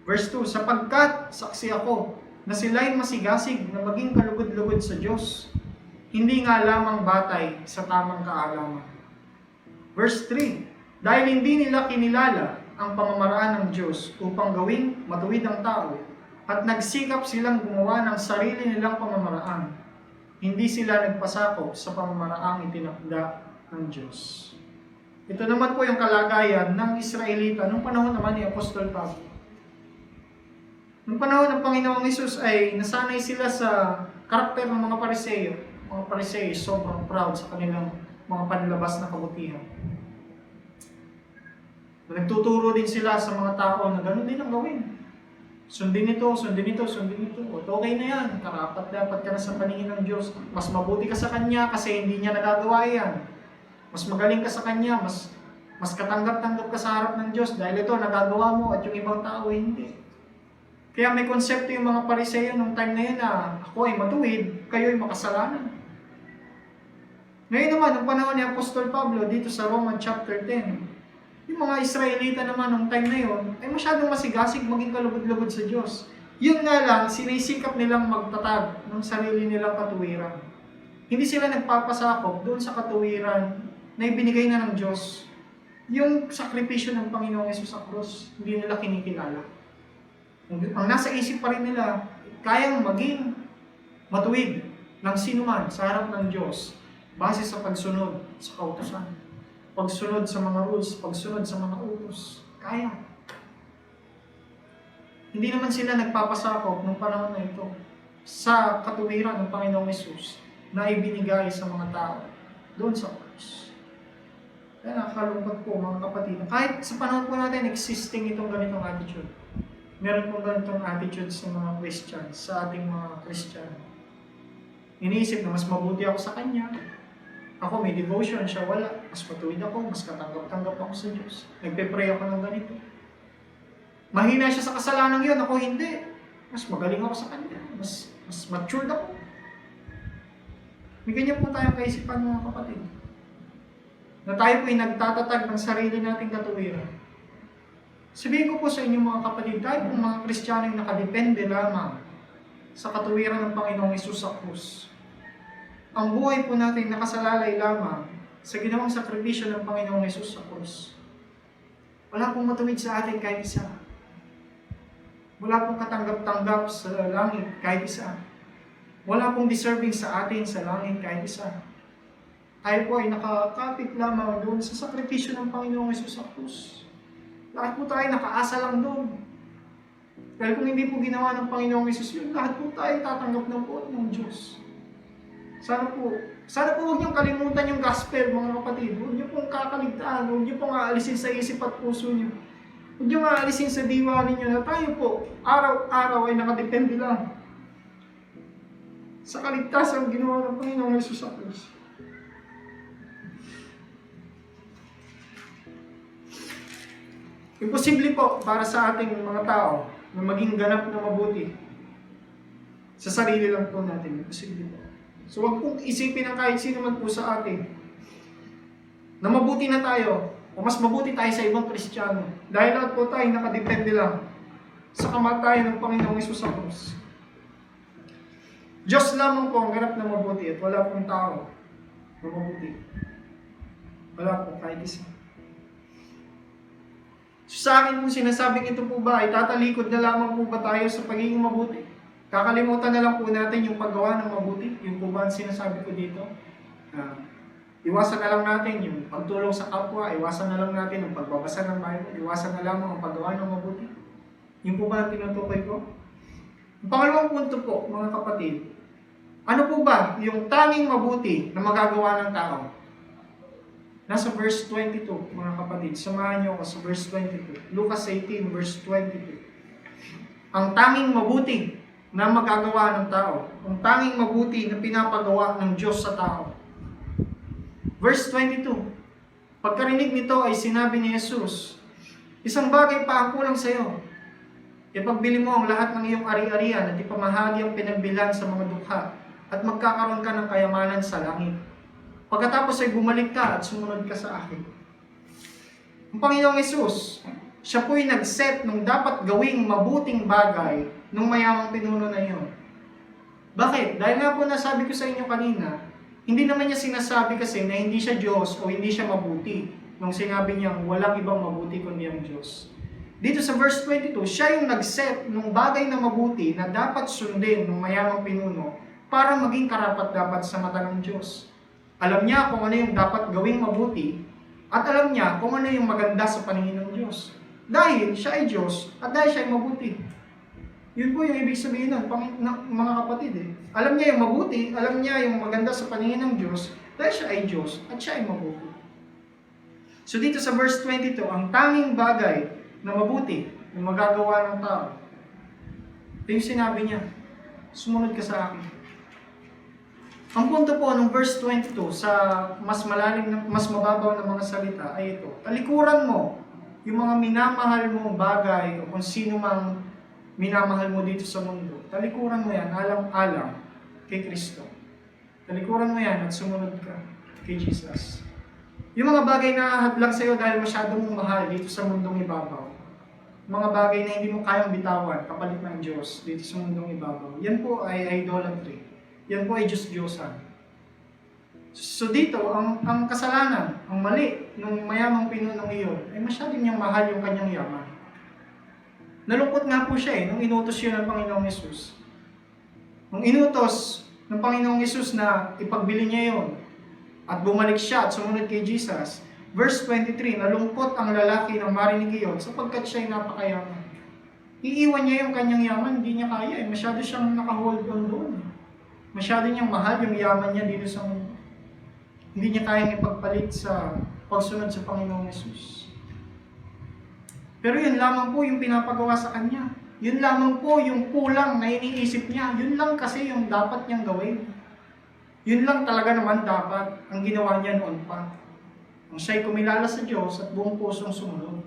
[SPEAKER 3] Verse 2, sapagkat saksi ako na sila'y masigasig na maging kalugod-lugod sa Diyos, hindi nga lamang batay sa tamang kaalaman. Verse 3, dahil hindi nila kinilala ang pamamaraan ng Diyos upang gawing matuwid ang tao, at nagsikap silang gumawa ng sarili nilang pamamaraan, hindi sila nagpasakop sa pamamaraang itinakda ng Diyos. Ito naman po yung kalagayan ng Israelita nung panahon naman ni Apostol Pablo. Noong panahon ng Panginoong Hesus ay nasanay sila sa karakter ng mga Pariseo. Mga Pariseo sobrang proud sa kanilang mga panlabas na kabutihan. Nagtuturo din sila sa mga tao na gano'n din ang gawin. Sundin ito, sundin ito, sundin ito. O, okay na yan. Karapat dapat ka na sa paningin ng Diyos. Mas mabuti ka sa Kanya kasi hindi niya nagagawa yan. Mas magaling ka sa Kanya. Mas katanggap-tanggap ka sa harap ng Diyos dahil ito nagagawa mo at yung ibang tao hindi. Kaya may konsepto yung mga Pariseo nung time na yun na ako ay matuwid, kayo ay makasalanan. Ngayon naman, ang panahon ni Apostol Pablo dito sa Roman chapter 10, yung mga Israelita naman nung time na yun ay masyadong masigasig maging kalugod-lugod sa Diyos. Yun nga lang, sinisikap nilang magtatag ng sarili nilang katuwiran. Hindi sila nagpapasakop doon sa katuwiran na ibinigay na ng Diyos. Yung sakripisyo ng Panginoong Hesus sa krus, hindi nila kinikilala. Ang nasa isip pa rin nila, kayang maging matuwid ng sinuman sa harap ng Diyos base sa pagsunod sa kautusan. Pagsunod sa mga rules, pagsunod sa mga utos. Kaya. Hindi naman sila nagpapasakop ng panahon na ito sa katuwiran ng Panginoong Hesus na ibinigay sa mga tao doon sa krus. Kaya nakakalungkot po mga kapatid. Kahit sa panahon po natin, existing itong ganitong attitude. Meron pong ganitong attitude sa mga Christians, sa ating mga Christian. Iniisip na mas mabuti ako sa Kanya. Ako may devotion, siya wala. Mas matuwid ako, mas katanggap-tanggap ako sa Diyos. Nagpe-pray ako ng ganito. Mahina siya sa kasalanan yun, ako hindi. Mas magaling ako sa Kanya. Mas matured ako. May ganyan po tayong kaisipan mga kapatid. Na tayo po ay nagtatatag ng sarili nating katuwiran. Sabihin ko po sa inyo mga kapatid, tayo pong mga Kristiyanong nakadepende lamang sa katuwiran ng Panginoong Hesus sa krus. Ang buhay po natin nakasalalay lamang sa ginawang sakripisyo ng Panginoong Hesus sa krus. Wala pong matuwid sa atin kahit isa. Wala pong katanggap-tanggap sa langit kahit isa. Wala pong deserving sa atin sa langit kahit isa. Tayo po ay nakakapit lamang doon sa sakripisyo ng Panginoong Hesus sa krus. Lahat po tayo nakaasa lang doon. Dahil kung hindi po ginawa ng Panginoong Hesus yun, lahat po tayo tatanggap ng poot ng Diyos. Sana po huwag niyong kalimutan yung gospel, mga kapatid. Huwag niyo pong kakaligtaan, huwag niyo pong aalisin sa isip at puso niyo. Huwag niyo aalisin sa diwa ninyo na tayo po, araw-araw ay nakadepende lang sa kaligtasan ginawa ng Panginoong Hesus sa krus. Imposible po para sa ating mga tao na maging ganap na mabuti. Sa sarili lang po natin, imposible po. So wag pong isipin ng kahit sino man po sa atin na mabuti na tayo o mas mabuti tayo sa ibang Kristiyano. Dahil lahat po tayo nakadepende lang sa kamatayan ng Panginoong Hesus sa krus. Diyos lamang po ang ganap na mabuti at wala pong tao na mabuti. Wala po kahit isa. So, sa akin kung sinasabing ito po ba, ay tatalikod na lamang po ba tayo sa pagiging mabuti? Kakalimutan na lang po natin yung paggawa ng mabuti, yung po ba ang sinasabi ko dito? Iwasan na lang natin yung pagtulong sa kapwa, iwasan na lang natin yung pagbabasa ng Bible, iwasan na lamang ang paggawa ng mabuti. Yung po ba ang tinutukoy ko? Ang pangalawang punto po, mga kapatid, ano po ba yung tanging mabuti na magagawa ng tao? Nasa verse 22, mga kapatid. Samahan niyo ako sa verse 22. Lucas 18, verse 22. Ang tanging mabuti na magagawa ng tao. Ang tanging mabuti na pinapagawa ng Diyos sa tao. Verse 22. Pagkarinig nito ay sinabi ni Jesus, isang bagay pa ang kulang sa iyo. Ipagbili mo ang lahat ng iyong ari-arian at ipamahagi ang pinagbilan sa mga dukha at magkakaroon ka ng kayamanan sa langit. Pagkatapos ay bumalik ka at sumunod ka sa akin. Ang Panginoong Hesus, siya po'y nag-set ng dapat gawing mabuting bagay ng mayamang pinuno na iyon. Bakit? Dahil nga po nasabi ko sa inyo kanina, hindi naman niya sinasabi kasi na hindi siya Diyos o hindi siya mabuti nung sinabi niyang walang ibang mabuti kundi ang Diyos. Dito sa verse 22, siya yung nag-set ng bagay na mabuti na dapat sundin ng mayamang pinuno para maging karapat-dapat sa mata ng Diyos. Alam niya kung ano yung dapat gawing mabuti at alam niya kung ano yung maganda sa paningin ng Diyos. Dahil siya ay Diyos at dahil siya ay mabuti. Yun po yung ibig sabihin nun, mga kapatid eh. Alam niya yung mabuti, alam niya yung maganda sa paningin ng Diyos, dahil siya ay Diyos at siya ay mabuti. So dito sa verse 22, ang tanging bagay na mabuti na magagawa ng tao, ito yung sinabi niya, sumunod ka sa akin. Ang punto po ng verse 22 sa mas malalim, mas mababaw na mga salita ay ito, talikuran mo yung mga minamahal mong bagay o kung sino mang minamahal mo dito sa mundo. Talikuran mo yan, alang-alang kay Kristo. Talikuran mo yan at sumunod ka kay Jesus. Yung mga bagay na hadlang sa'yo dahil masyado mong mahal dito sa mundong ibabaw. Mga bagay na hindi mo kayang bitawan kapalit ng Diyos dito sa mundong ibabaw. Yan po ay idolatry. Yan po ay Diyos-Diyosan. So dito, ang kasalanan, ang mali ng mayamang pinunong iyon ay masyado niyang mahal yung kanyang yaman. Nalungkot nga po siya nung inutos yun ng Panginoong Yesus. Nung inutos ng Panginoong Yesus na ipagbili niya yun at bumalik siya at sumunod kay Jesus, verse 23, nalungkot ang lalaki nang marinig iyon sapagkat siya ay napakayaman. Iiwan niya yung kanyang yaman, hindi niya kaya. Masyado siyang nakahold on doon. Masyado niyang mahal yung yaman niya dito sa mundo. Hindi niya kayang ipagpalit sa pagsunod sa Panginoong Yesus. Pero yun lamang po yung pinapagawa sa kanya. Yun lamang po yung kulang na iniisip niya. Yun lang kasi yung dapat niyang gawin. Yun lang talaga naman dapat ang ginawa niya noon pa. Ang siya'y kumilala sa Diyos at buong pusong sumunod.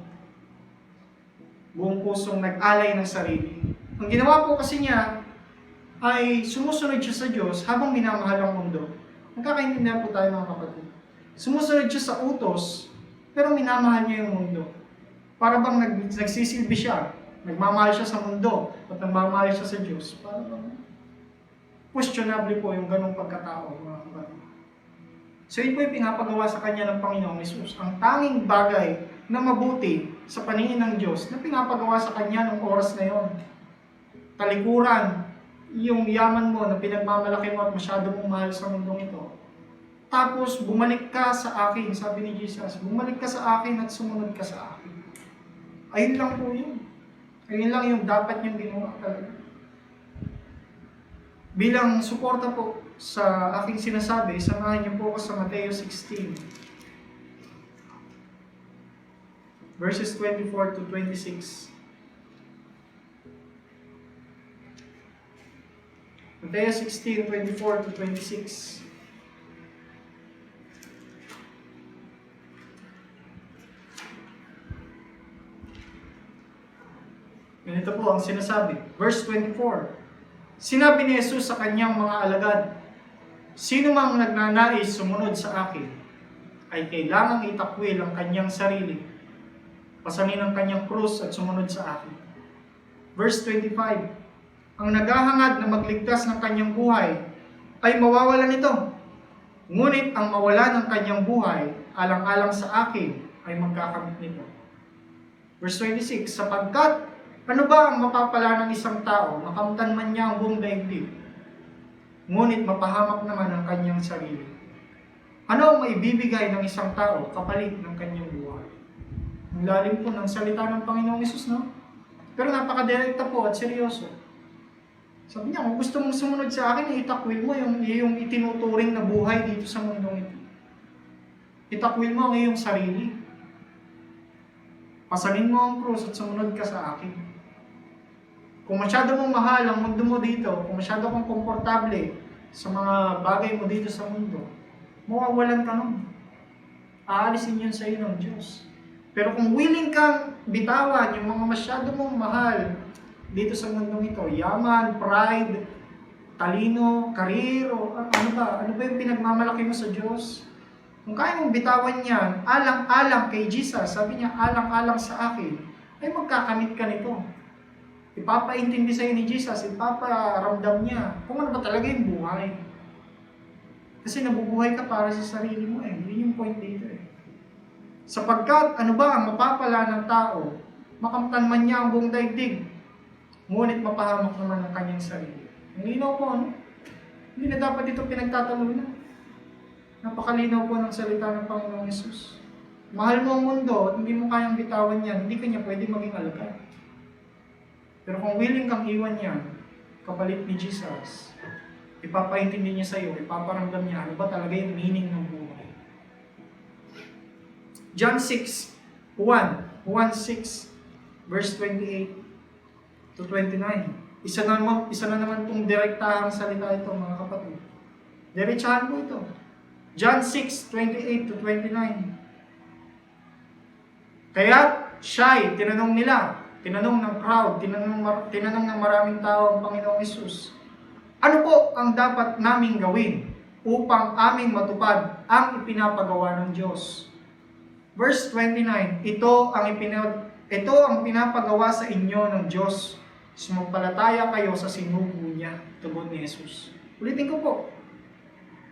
[SPEAKER 3] Buong pusong nag-alay ng sarili. Ang ginawa po kasi niya ay sumusunod siya sa Diyos habang minamahal ang mundo. Nagkakaintindihan po tayo mga kapatid. Sumusunod siya sa utos, pero minamahal niya yung mundo. Para bang nagsisilbi siya, nagmamahal siya sa mundo, at nagmamahal siya sa Diyos. Para bang questionable po yung ganong pagkatao, mga kapatid. So yun po yung pinapagawa sa kanya ng Panginoong Yesus. Ang tanging bagay na mabuti sa paningin ng Diyos na pinapagawa sa kanya ng oras na yon. Talikuran, yung yaman mo na pinagmamalaki mo at masyado mong mahal sa mundong ito. Tapos bumalik ka sa akin, sabi ni Jesus, bumalik ka sa akin at sumunod ka sa akin. Ayun lang po yun. Ayun lang yung dapat niyang ginawa talaga. Bilang suporta po sa aking sinasabi, samahan niyo po ako sa Mateo 16. Verses 24 to 26. Mateo 16, 24 to 26. Ganito po ang sinasabi. Verse 24. Sinabi ni Jesus sa kanyang mga alagad, sino mang nagnanais sumunod sa akin, ay kailangang itakwil ang kanyang sarili, pasanin ang kanyang krus at sumunod sa akin. Verse 25. Ang naghahangad na magligtas ng kanyang buhay, ay mawawalan nito. Ngunit ang mawala ng kanyang buhay, alang-alang sa akin, ay magkakamit nito. Verse 26. Sapagkat ano ba ang mapapala ng isang tao, makamtan man niya ang buong daigdig, ngunit mapahamak naman ang kanyang sarili? Ano ang maibibigay ng isang tao kapalit ng kanyang buhay? Ang lalim po ng salita ng Panginoong Yesus, no? Pero napakadirekta po at seryoso. Sabi niya, kung gusto mong sumunod sa akin, itakwil mo yung itinuturing na buhay dito sa mundong ito. Itakwil mo ang iyong sarili. Pasanin mo ang krus at sumunod ka sa akin. Kung masyado mong mahal ang mundo mo dito, kung masyado kang komportable sa mga bagay mo dito sa mundo, mawawalan ka nun. Aalisin yun sa iyo ng Diyos. Pero kung willing kang bitawan yung mga masyado mong mahal dito sa mundong ito, yaman, pride, talino, karir, o ano ba yung pinagmamalaki mo sa Diyos? Kung kaya mong bitawan yan, alang-alang kay Jesus, sabi niya, alang-alang sa akin, ay magkakamit ka nito. Ipapaintindi sa'yo ni Jesus, ipaparamdam niya kung ano ba talaga yung buhay. Kasi nabubuhay ka para sa sarili mo eh. Yun yung point dito eh. Sapagkat ano ba ang mapapala ng tao, makamtan man niya ang buong daigdig, ngunit mapahamak naman ang kanyang sarili. Ang linaw po, ano? Hindi na dapat ito pinagtatalunan. Napakalinaw po ng salita ng Panginoong Yesus. Mahal mo ang mundo at hindi mo kayang bitawan yan, hindi ka niya pwede maging alagad. Pero kung willing kang iwan yan, kapalit ni Jesus, ipapaintindi niya sa'yo, ipaparamdam niya ano ba talaga yung meaning ng buhay. John 6, 1, 6, verse 28 to 29. Isa na naman pong direktahang salita ito, mga kapatid. Diretsahan po ito. John 6, 28 to 29. Kaya siya'y tinanong ng crowd, tinanong ng maraming tao ang Panginoong Hesus, ano po ang dapat naming gawin upang aming matupad ang ipinapagawa ng Diyos? Verse 29, ito ang pinapagawa sa inyo ng Diyos. Sumampalataya kayo sa sinugo niya, tugon ni Jesus. Ulitin ko po.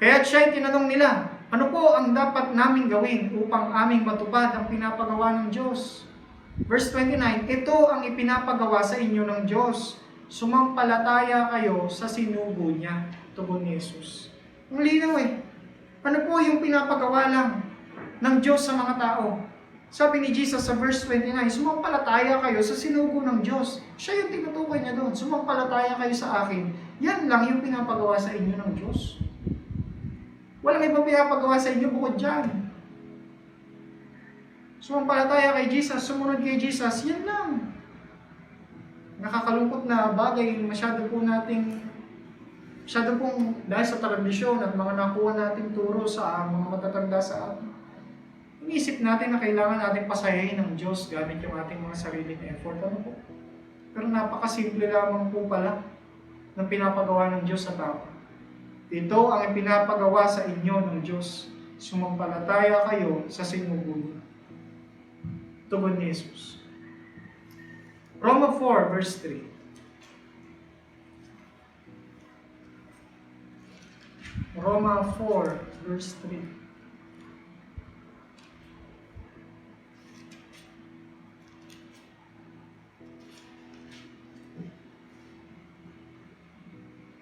[SPEAKER 3] Kaya siya'y tinanong nila, ano po ang dapat naming gawin upang aming matupad ang pinapagawa ng Diyos? Verse 29, ito ang ipinapagawa sa inyo ng Diyos. Sumampalataya kayo sa sinugo niya, tugon ni Jesus. Ang linaw Ano po yung pinapagawa lang ng Diyos sa mga tao? Sabi ni Jesus sa verse 29, sumampalataya kayo sa sinugo ng Diyos. Siya yung tinutukoy niya doon. Sumampalataya kayo sa akin. Yan lang yung pinapagawa sa inyo ng Diyos. Walang ibang pinapagawa sa inyo bukod dyan. Sumampalataya kay Jesus, sumunod kay Jesus, yan lang. Nakakalungkot na bagay, masyado pong dahil sa tradisyon at mga nakuha nating turo sa mga matatanda sa atin. Iniisip natin na kailangan natin pasayahin ng Diyos gamit yung ating mga sariling effort. Ano po? Pero napakasimple lamang po pala ng pinapagawa ng Diyos sa tao. Ito ang ipinapagawa sa inyo ng Diyos. Sumampalataya kayo sa sinugo niya, tugon ni Jesus. Roma 4 verse 3. Roma 4 verse 3.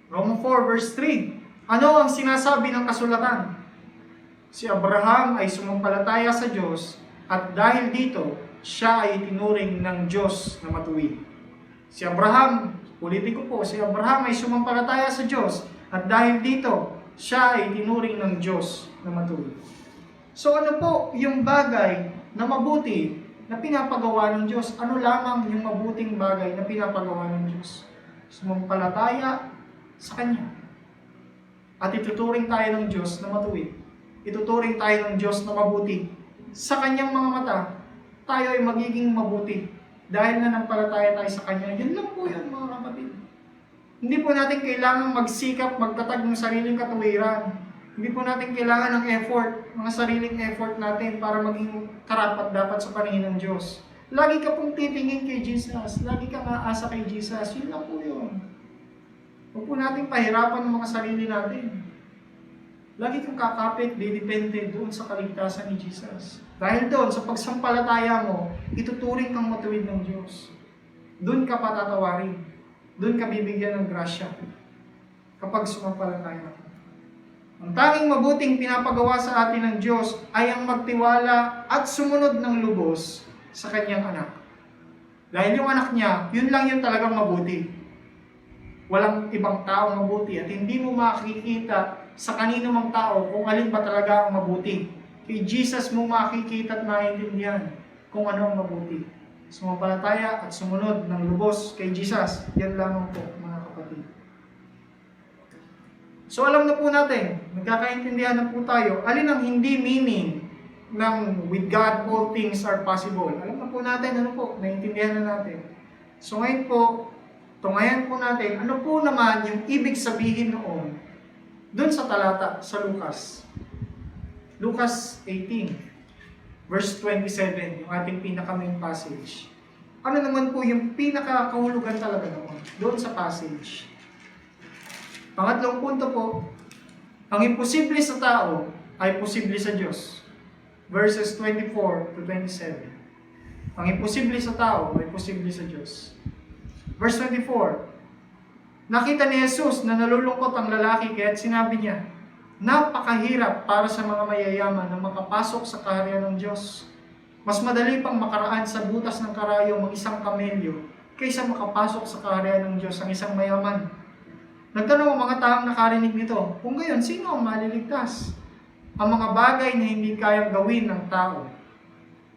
[SPEAKER 3] Roma 4 verse 3. Ano ang sinasabi ng kasulatan? Si Abraham ay sumampalataya sa Diyos at dahil dito, siya ay itinuring ng Diyos na matuwid. Si Abraham, ulitin ko po, si Abraham ay sumampalataya sa Diyos at dahil dito, siya ay itinuring ng Diyos na matuwid. So ano po yung bagay na mabuti na pinapagawa ng Diyos? Ano lamang yung mabuting bagay na pinapagawa ng Diyos? Sumampalataya sa Kanya. At ituturing tayo ng Diyos na matuwid. Ituturing tayo ng Diyos na mabuti. Sa Kanyang mga mata, tayo ay magiging mabuti. Dahil nanampalataya tayo sa Kanya. Yun lang po yun, mga kapatid. Hindi po natin kailangan magsikap, magtatag ng sariling katuwiran. Hindi po natin kailangan ng effort, mga sariling effort natin para maging karapat-dapat sa paningin ng Diyos. Lagi ka pong titingin kay Jesus. Lagi ka aasa kay Jesus. Yun lang po yun. Huwag po natin pahirapan ng mga sarili natin. Lagi kang kakapit, didepende doon sa kaligtasan ni Jesus. Dahil doon, sa pagsampalataya mo, ituturing kang matuwid ng Diyos. Doon ka patatawarin. Doon ka bibigyan ng grasya. Kapag sumampalataya ka. Ang tanging mabuting pinapagawa sa atin ng Diyos ay ang magtiwala at sumunod ng lubos sa Kanyang anak. Dahil yung anak niya, yun lang yung talagang mabuti. Walang ibang taong mabuti at hindi mo makikita sa kanino mang tao kung alin ba talaga ang mabuti. Kay Jesus mo makikita at maintindihan kung ano ang mabuti. Sumampalataya at sumunod ng lubos kay Jesus. Yan lamang po, mga kapatid. So alam na po natin, nagkakaintindihan na po tayo, alin ang hindi meaning ng with God all things are possible. Alam na po natin, naiintindihan na natin. So ngayon po, tungayan po natin, ano po naman yung ibig sabihin noon doon sa talata sa Lucas. Lucas 18, verse 27, yung ating pinaka-main passage. Ano naman po yung pinaka-kahulugan talaga noon doon sa passage? Pangatlong punto po, ang imposible sa tao ay posible sa Diyos. Verses 24 to 27. Ang imposible sa tao ay posible sa Diyos. Verse 24, nakita ni Jesus na nalulungkot ang lalaki kaya't sinabi niya, napakahirap para sa mga mayayaman na makapasok sa kaharian ng Diyos. Mas madali pang makaraan sa butas ng karayo ng isang kamelyo kaysa makapasok sa kaharian ng Diyos ang isang mayaman. Nagtanong ang mga taong nakarinig nito, kung gayon, sino ang maliligtas? Ang mga bagay na hindi kayang gawin ng tao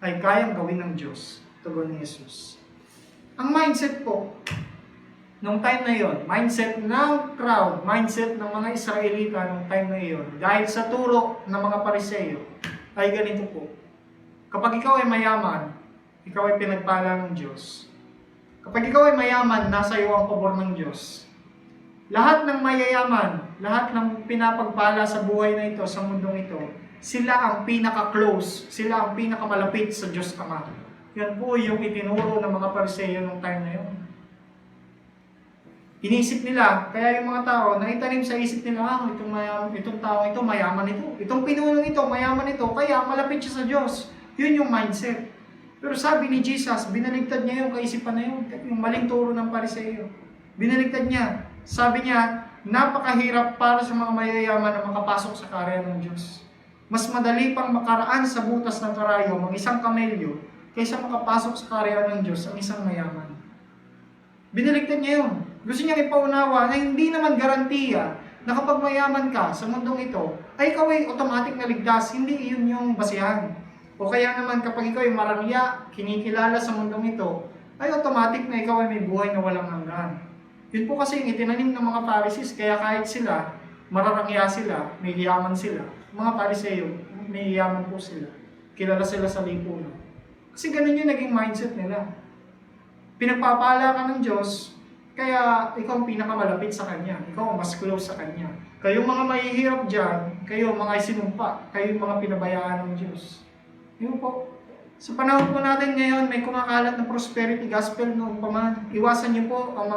[SPEAKER 3] ay kayang gawin ng Diyos. Tugon ni Jesus. Ang mindset po, nung time na yon, mindset ng crowd, mindset ng mga Israelita nung time na yon, dahil sa turo ng mga Pariseo, ay ganito po. Kapag ikaw ay mayaman, ikaw ay pinagpala ng Diyos. Kapag ikaw ay mayaman, nasa iyo ang pabor ng Diyos. Lahat ng mayayaman, lahat ng pinapagpala sa buhay na ito, sa mundong ito, sila ang pinaka-close, sila ang pinakamalapit sa Diyos Ama. Yan po yung itinuro ng mga Pariseo nung time na yun. Inisip nila, kaya yung mga tao, naitanim sa isip nila, itong tao ito, mayaman ito. Itong pinunong ito, mayaman ito, kaya malapit siya sa Diyos. Yun yung mindset. Pero sabi ni Jesus, binaligtad niya yung kaisipan na yun, yung maling turo ng Pariseo. Binaligtad niya. Sabi niya, napakahirap para sa mga mayayaman na makapasok sa kaharian ng Diyos. Mas madali pang makaraan sa butas ng karayom ang isang kamelyo kaysa makapasok sa kaharian ng Diyos ang isang mayaman. Binaligtad niya yun. Gusto niya ipaunawa na hindi naman garantiya na kapag mayaman ka sa mundong ito, ay ikaw ay automatic na ligtas. Hindi iyon yung basihan. O kaya naman kapag ikaw ay marangya, kinikilala sa mundong ito, ay automatic na ikaw ay may buhay na walang hanggan. Yun po kasi yung itinanim ng mga Pharisees, kaya kahit sila, mararangya sila, may yaman sila. Mga Pariseo, may yaman po sila. Kilala sila sa lipunan. Kasi ganun yung naging mindset nila. Pinagpapala ka ng Diyos, kaya ikaw ang pinakamalapit sa Kanya. Ikaw ang mas close sa Kanya. Kayong mga mahihirap dyan, kayo mga isinumpa, kayo mga pinabayaan ng Diyos. Yun po. Sa panahon po natin ngayon, may kumakalat na prosperity gospel noon pa man. Iwasan niyo po ang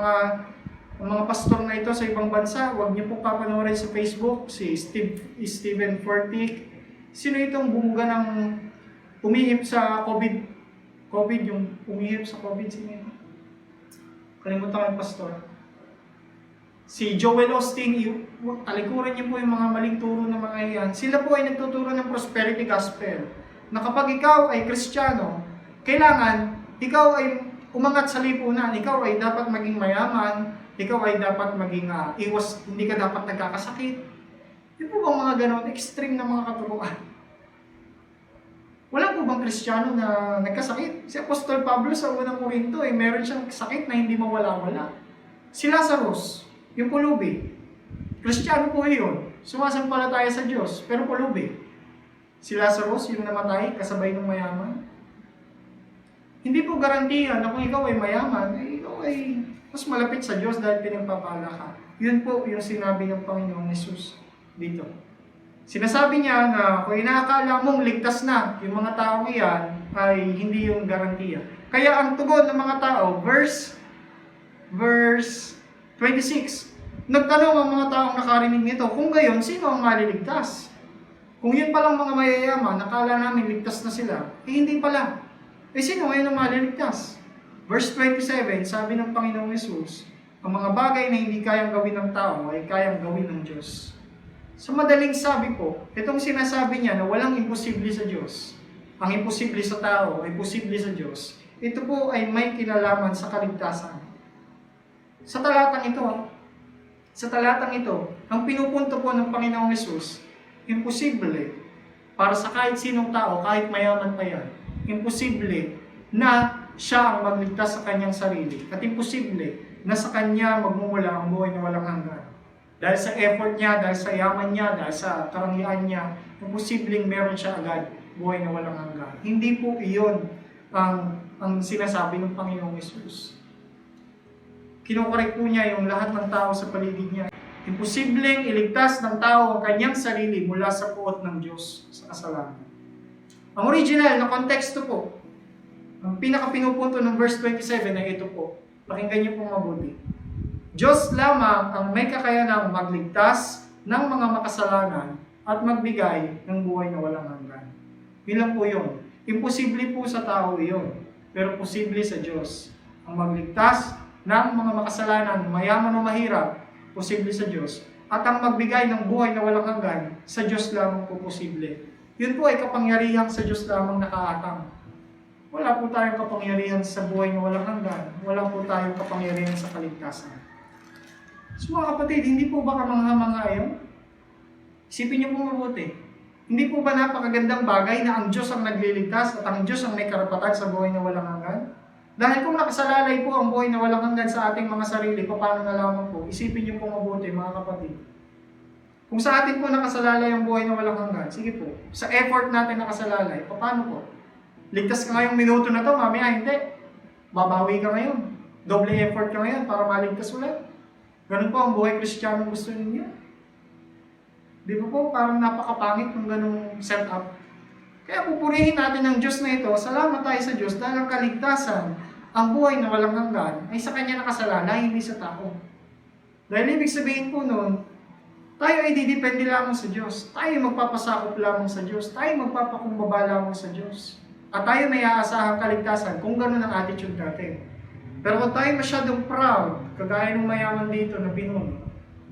[SPEAKER 3] mga pastor na ito sa ibang bansa. Huwag niyo po papanoorin sa Facebook, si Stephen Furtick. Sino itong bumuga ng umihip sa COVID, yung umihip sa COVID, sino ito? Kalimutan ko yung pastor. Si Joel Osteen, talikuran niyo po yung mga maling turo ng mga iyan. Sila po ay nagtuturo ng prosperity gospel. Na kapag ikaw ay Kristiyano, kailangan ikaw ay umangat sa lipunan. Ikaw ay dapat maging mayaman. Ikaw ay dapat maging hindi ka dapat nagkakasakit. Yun po bang mga ganon, extreme na mga katuruan? Wala po bang Kristiyano na nagkasakit? Si Apostol Pablo sa unang Korinto, meron siyang sakit na hindi mawala-wala. Si Lazarus, yung pulubi. Kristiyano po yun. Sumasampalataya sa Diyos, pero pulubi. Si Lazarus, yung namatay, kasabay ng mayaman. Hindi po garantiya na kung ikaw ay mayaman, ikaw ay mas malapit sa Diyos dahil pinagpapala ka. Yun po yung sinabi ng Panginoong Jesus dito. Sinasabi niya na kung inaakala mong ligtas na yung mga taong iyan, ay hindi yung garantiya. Kaya ang tugon ng mga tao, verse 26, nagtanong ang mga taong nakarinig nito, kung gayon, sino ang maliligtas? Kung yun palang mga mayayaman, nakala namin ligtas na sila, hindi pala. Sino ngayon ang maliligtas? Verse 27, sabi ng Panginoong Yesus, ang mga bagay na hindi kayang gawin ng tao ay kayang gawin ng Diyos. Sa madaling sabi po, itong sinasabi niya na walang imposible sa Diyos. Ang imposible sa tao ay posible sa Diyos. Ito po ay may kinalaman sa kaligtasan. Sa talatang ito, ang pinupunto po ng Panginoong Yesus, imposible para sa kahit sinong tao, kahit mayaman pa yan, imposible na siya ang magligtas sa kanyang sarili. At imposible na sa kanya magmumula ang buhay na walang hanggan. Dahil sa effort niya, dahil sa yaman niya, dahil sa karangyaan niya, imposibleng meron siya agad buhay na walang hanggan. Hindi po iyon ang sinasabi ng Panginoong Yesus. Kinokorek po niya yung lahat ng tao sa paligid niya. Imposibleng iligtas ng tao ang kanyang sarili mula sa puot ng Diyos sa kasalanan. Ang original na konteksto po, ang pinaka-pinupunto ng verse 27 ay ito po. Pakinggan niyo po mabuti. Diyos lamang ang may kakayanang magligtas ng mga makasalanan at magbigay ng buhay na walang hanggan. Bilang po yun. Imposible po sa tao iyon, pero posible sa Diyos. Ang magligtas ng mga makasalanan, mayaman o mahirap, posible sa Diyos. At ang magbigay ng buhay na walang hanggan, sa Diyos lamang po posible. Yun po ay kapangyarihang sa Diyos lamang nakaatang. wala po tayong kapangyarihan sa buhay na walang hanggan. Wala po tayong kapangyarihan sa kaligtasan. So mga kapatid, hindi po ba kamangha-mangha yun? Isipin niyo po mabuti. Hindi po ba napakagandang bagay na ang Diyos ang nagliligtas at ang Diyos ang may karapatan sa buhay na walang hanggan? Dahil kung nakasalalay po ang buhay na walang hanggan sa ating mga sarili, paano nalaman po? Isipin niyo po mabuti mga kapatid. Kung sa atin po nakasalalay ang buhay na walang hanggan, sige po, sa effort natin nakasalalay, paano po? Ligtas ka ngayong minuto na to, mamaya hindi. Babawi ka ngayon. Doble effort ka ngayon para maligtas ulit. Ganun po ang buhay Kristiyano gusto ninyo. Di ba po, parang napakapangit ng ganung setup. Kaya pupurihin natin ang Diyos na ito. Salamat tayo sa Diyos dahil ang kaligtasan, ang buhay na walang hanggan, ay sa Kanya nakasalalay, hindi sa tao. Dahil ibig sabihin po noon, tayo ay didepende lamang sa Diyos. Tayo magpapasakop lamang sa Diyos. Tayo magpapakumbaba lamang sa Diyos. At tayo may aasahang kaligtasan kung gano'n ang attitude natin. Pero kung tayo masyadong proud, kagaya ng mayaman dito na binuno,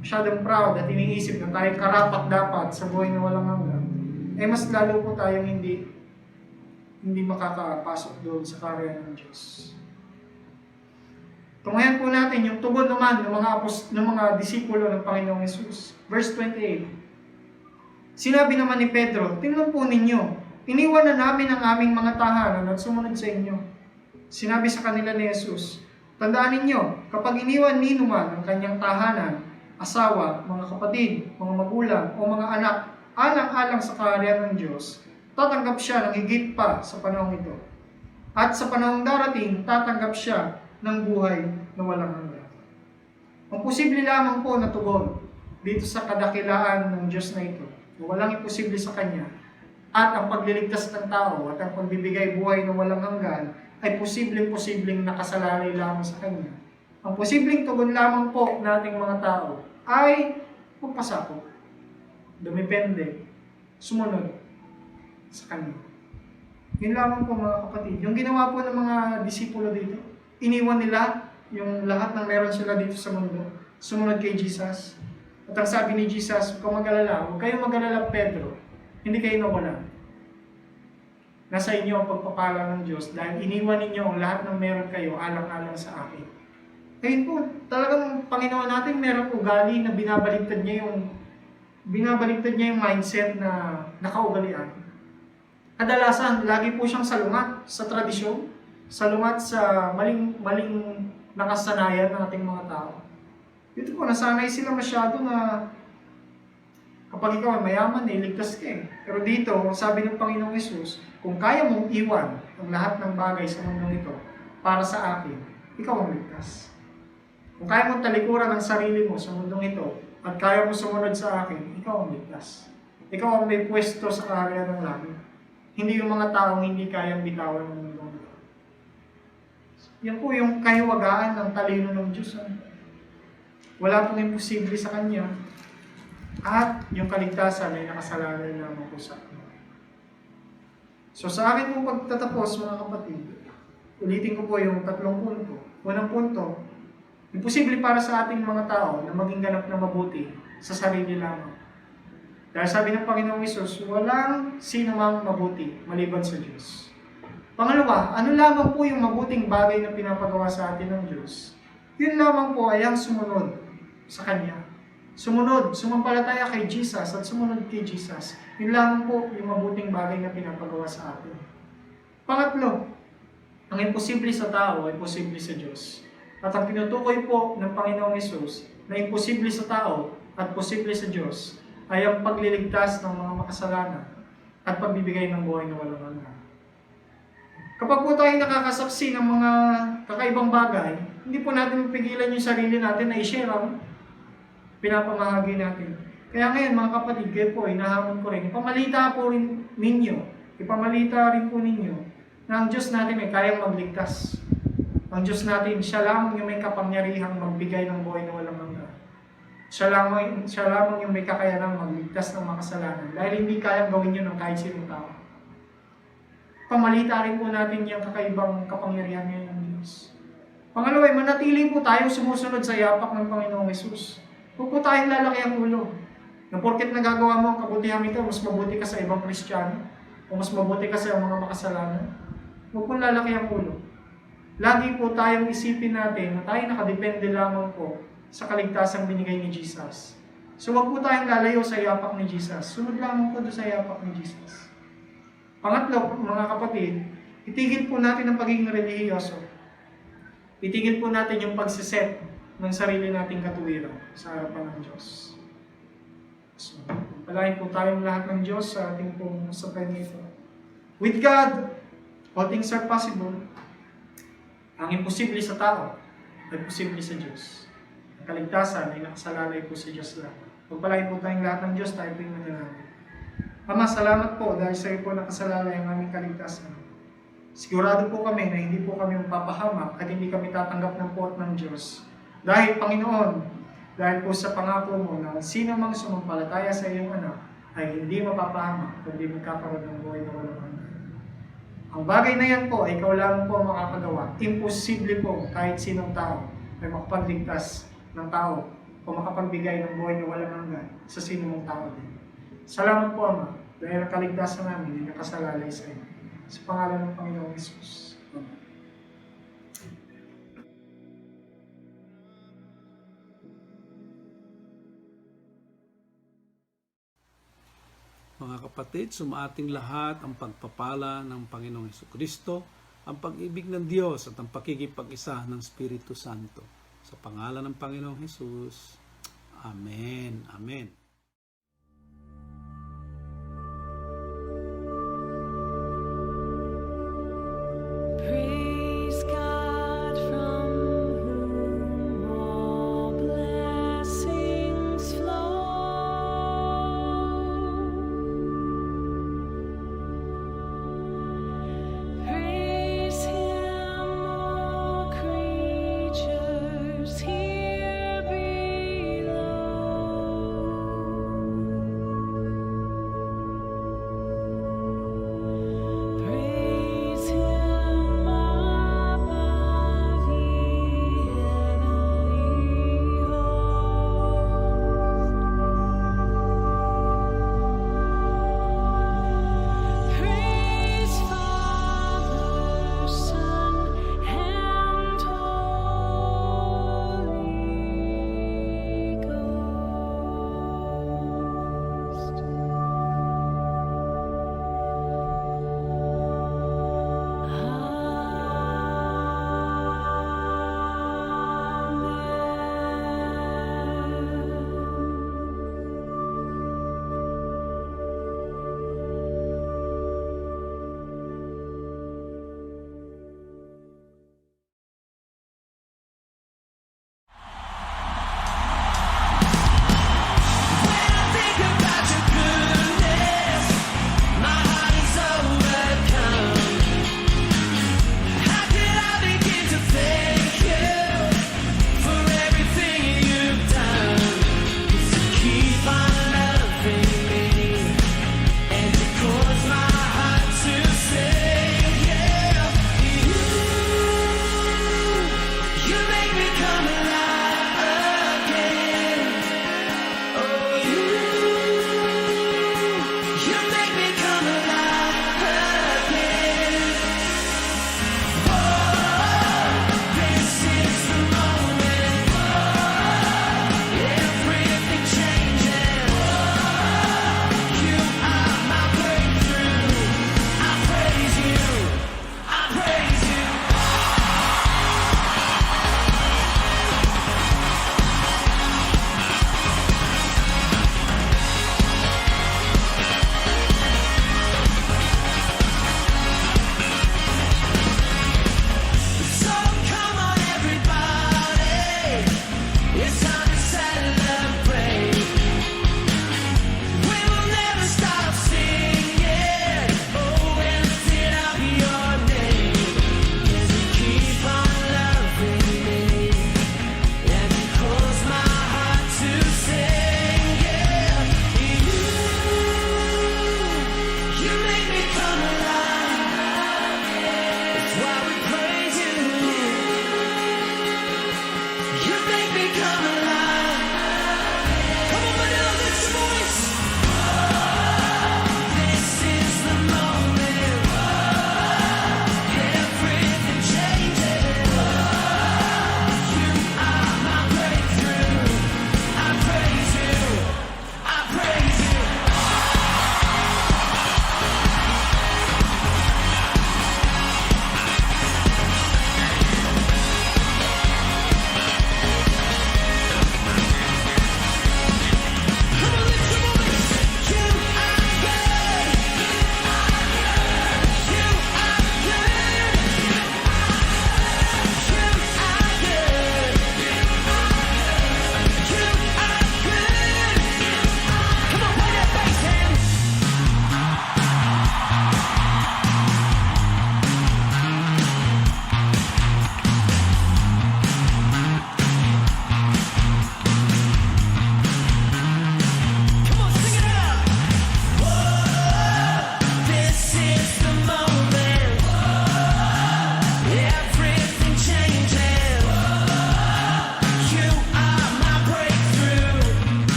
[SPEAKER 3] masyadong proud at iniisip na tayo karapat-dapat sa buhay na walang hanggan, eh mas lalo po tayong hindi makakapasok doon sa karya ng Diyos. Tunghayan po natin yung tugon naman ng mga disipulo ng Panginoong Hesus. Verse 28. Sinabi naman ni Pedro, tingnan po ninyo, iniwan na namin ang aming mga tahanan at sumunod sa inyo. Sinabi sa kanila ni Jesus, tandaan ninyo, kapag iniwan ni numan ang kanyang tahanan, asawa, mga kapatid, mga magulang, o mga anak, alang-alang sa kaharian ng Diyos, tatanggap siya ng higit pa sa panahong ito. At sa panahong darating, tatanggap siya ng buhay na walang hanggan. Ang posible lamang po na tugon dito sa kadakilaan ng Diyos na ito, na walang imposible sa Kanya, at ang pagliligtas ng tao at ang pagbibigay buhay na walang hanggan ay posibleng nakasalalay lamang sa Kanya. Ang posibleng tugon lamang po nating mga tao ay magpasakop, dumipende, sumunod sa Kanya. Yun lamang po mga kapatid. Yung ginawa po ng mga disipulo dito, iniwan nila yung lahat ng meron sila dito sa mundo, sumunod kay Jesus. At ang sabi ni Jesus, huwag kayong mag-alala, Pedro, hindi kayo nawala. Nasa inyo ang pagpapala ng Diyos dahil iniwan ninyo ang lahat ng meron kayo alang-alang sa akin. Ngayon po, talagang Panginoon natin merong ugali na binabaligtad niya yung mindset na nakaugalian. Kadalasan, lagi po siyang salungat sa tradisyon, salungat sa maling nakasanayan ng ating mga tao. Dito po, nasanay sila masyado na kapag ikaw ay mayaman, iligtas ka eh. Pero dito, sabi ng Panginoong Hesus, kung kaya mong iwan ang lahat ng bagay sa mundong ito para sa akin, ikaw ang ligtas. Kung kaya mong talikuran ang sarili mo sa mundong ito at kaya mong sumunod sa akin, ikaw ang ligtas. Ikaw ang may pwesto sa kaharian ng langit. Hindi yung mga taong hindi kayang bitawan ng mundong ito. Yan po yung kahiwagaan ng talino ng Diyos. Wala pong imposible sa Kanya. At yung kaligtasan ay nakasalalay lamang po sa akin. So sa akin pong pagtatapos mga kapatid, ulitin ko po yung 3 punto. Unang punto, imposible para sa ating mga tao na maging ganap na mabuti sa sarili lamang. Dahil sabi ng Panginoong Hesus, walang sino mang mabuti maliban sa Diyos. Pangalawa, ano lamang po yung mabuting bagay na pinapagawa sa atin ng Diyos? Yun lamang po ay ang sumunod sa Kanya. Sumunod, sumampalataya kay Jesus at sumunod kay Jesus. Yun lamang po yung mabuting bagay na pinapagawa sa atin. Pangatlo, ang imposible sa tao ay posible sa Diyos. At ang tinutukoy po ng Panginoong Hesus na imposible sa tao at posible sa Diyos ay ang pagliligtas ng mga makasalanan at pagbibigay ng buhay na walang hanggan. Kapag po tayo nakakasaksi ng mga kakaibang bagay, hindi po natin mapigilan yung sarili natin na i-share ang pinapamahagi natin. Kaya ngayon mga kapatid, kayo po, inahamon ko rin. Ipamalita rin po ninyo na ang Diyos natin ay kayang magligtas. Ang Diyos natin, siya lamang yung may kapangyarihang magbigay ng buhay na walang hanggan. Siya lamang yung may kakayanang magligtas ng makasalanan. Dahil hindi kayang gawin yun ng kahit sinong tao. Pamalita rin po natin yung kakaibang kapangyarihan ngayon ng Diyos. Pangalawa, manatili po tayong sumusunod sa yapak ng Panginoong Hesus. Huwag po tayong lalaki ang ulo. Na porket nagagawa mo ang kabutihan ito, mas mabuti ka sa ibang Kristiyano, o mas mabuti ka sa mga makasalanan. Huwag pong lalaki ang ulo. Lagi po tayong isipin natin na tayo nakadepende lamang po sa kaligtasang binigay ni Jesus. So huwag po tayong lalayo sa yapak ni Jesus. Sunod lamang po doon sa yapak ni Jesus. Pangatlo, mga kapatid, itigil po natin ang pagiging relihiyoso. Itigil po natin yung pagsiset ng sarili nating katuwiran sa harapan ng Diyos. So, palain po tayong lahat ng Diyos sa ating pong usapan nito. With God, all things are possible. Ang imposible sa tao ay posible sa Diyos. Ang kaligtasan ay nakasalalay po sa Diyos lang. Pagpalain po tayong lahat ng Diyos, tayo po yung manalangin. Ama, salamat po dahil sa iyo po nakasalalay ang aming kaligtasan. Sigurado po kami na hindi po kami mapapahamak at hindi kami tatanggap ng puot ng Diyos. Dahil, Panginoon, dahil po sa pangako mo na sino mang sumampalataya sa iyong anak ay hindi mapapahamak kundi magkakaroon ng buhay na walang hanggan. Ang bagay na yan po ay ikaw lang po ang makakagawa. Imposible po kahit sinong tao ay makapagligtas ng tao o makapagbigay ng buhay na walang hanggan sa sino mong tao din. Salamat po, Ama, dahil ang kaligtasan namin ay nakasalalay sa iyo. Sa pangalan ng Panginoong Hesus. Amen.
[SPEAKER 2] Mga kapatid, sumaating lahat ang pagpapala ng Panginoong Hesukristo, ang pag-ibig ng Diyos at ang pakikipag-isa ng Espiritu Santo. Sa pangalan ng Panginoong Hesus. Amen. Amen.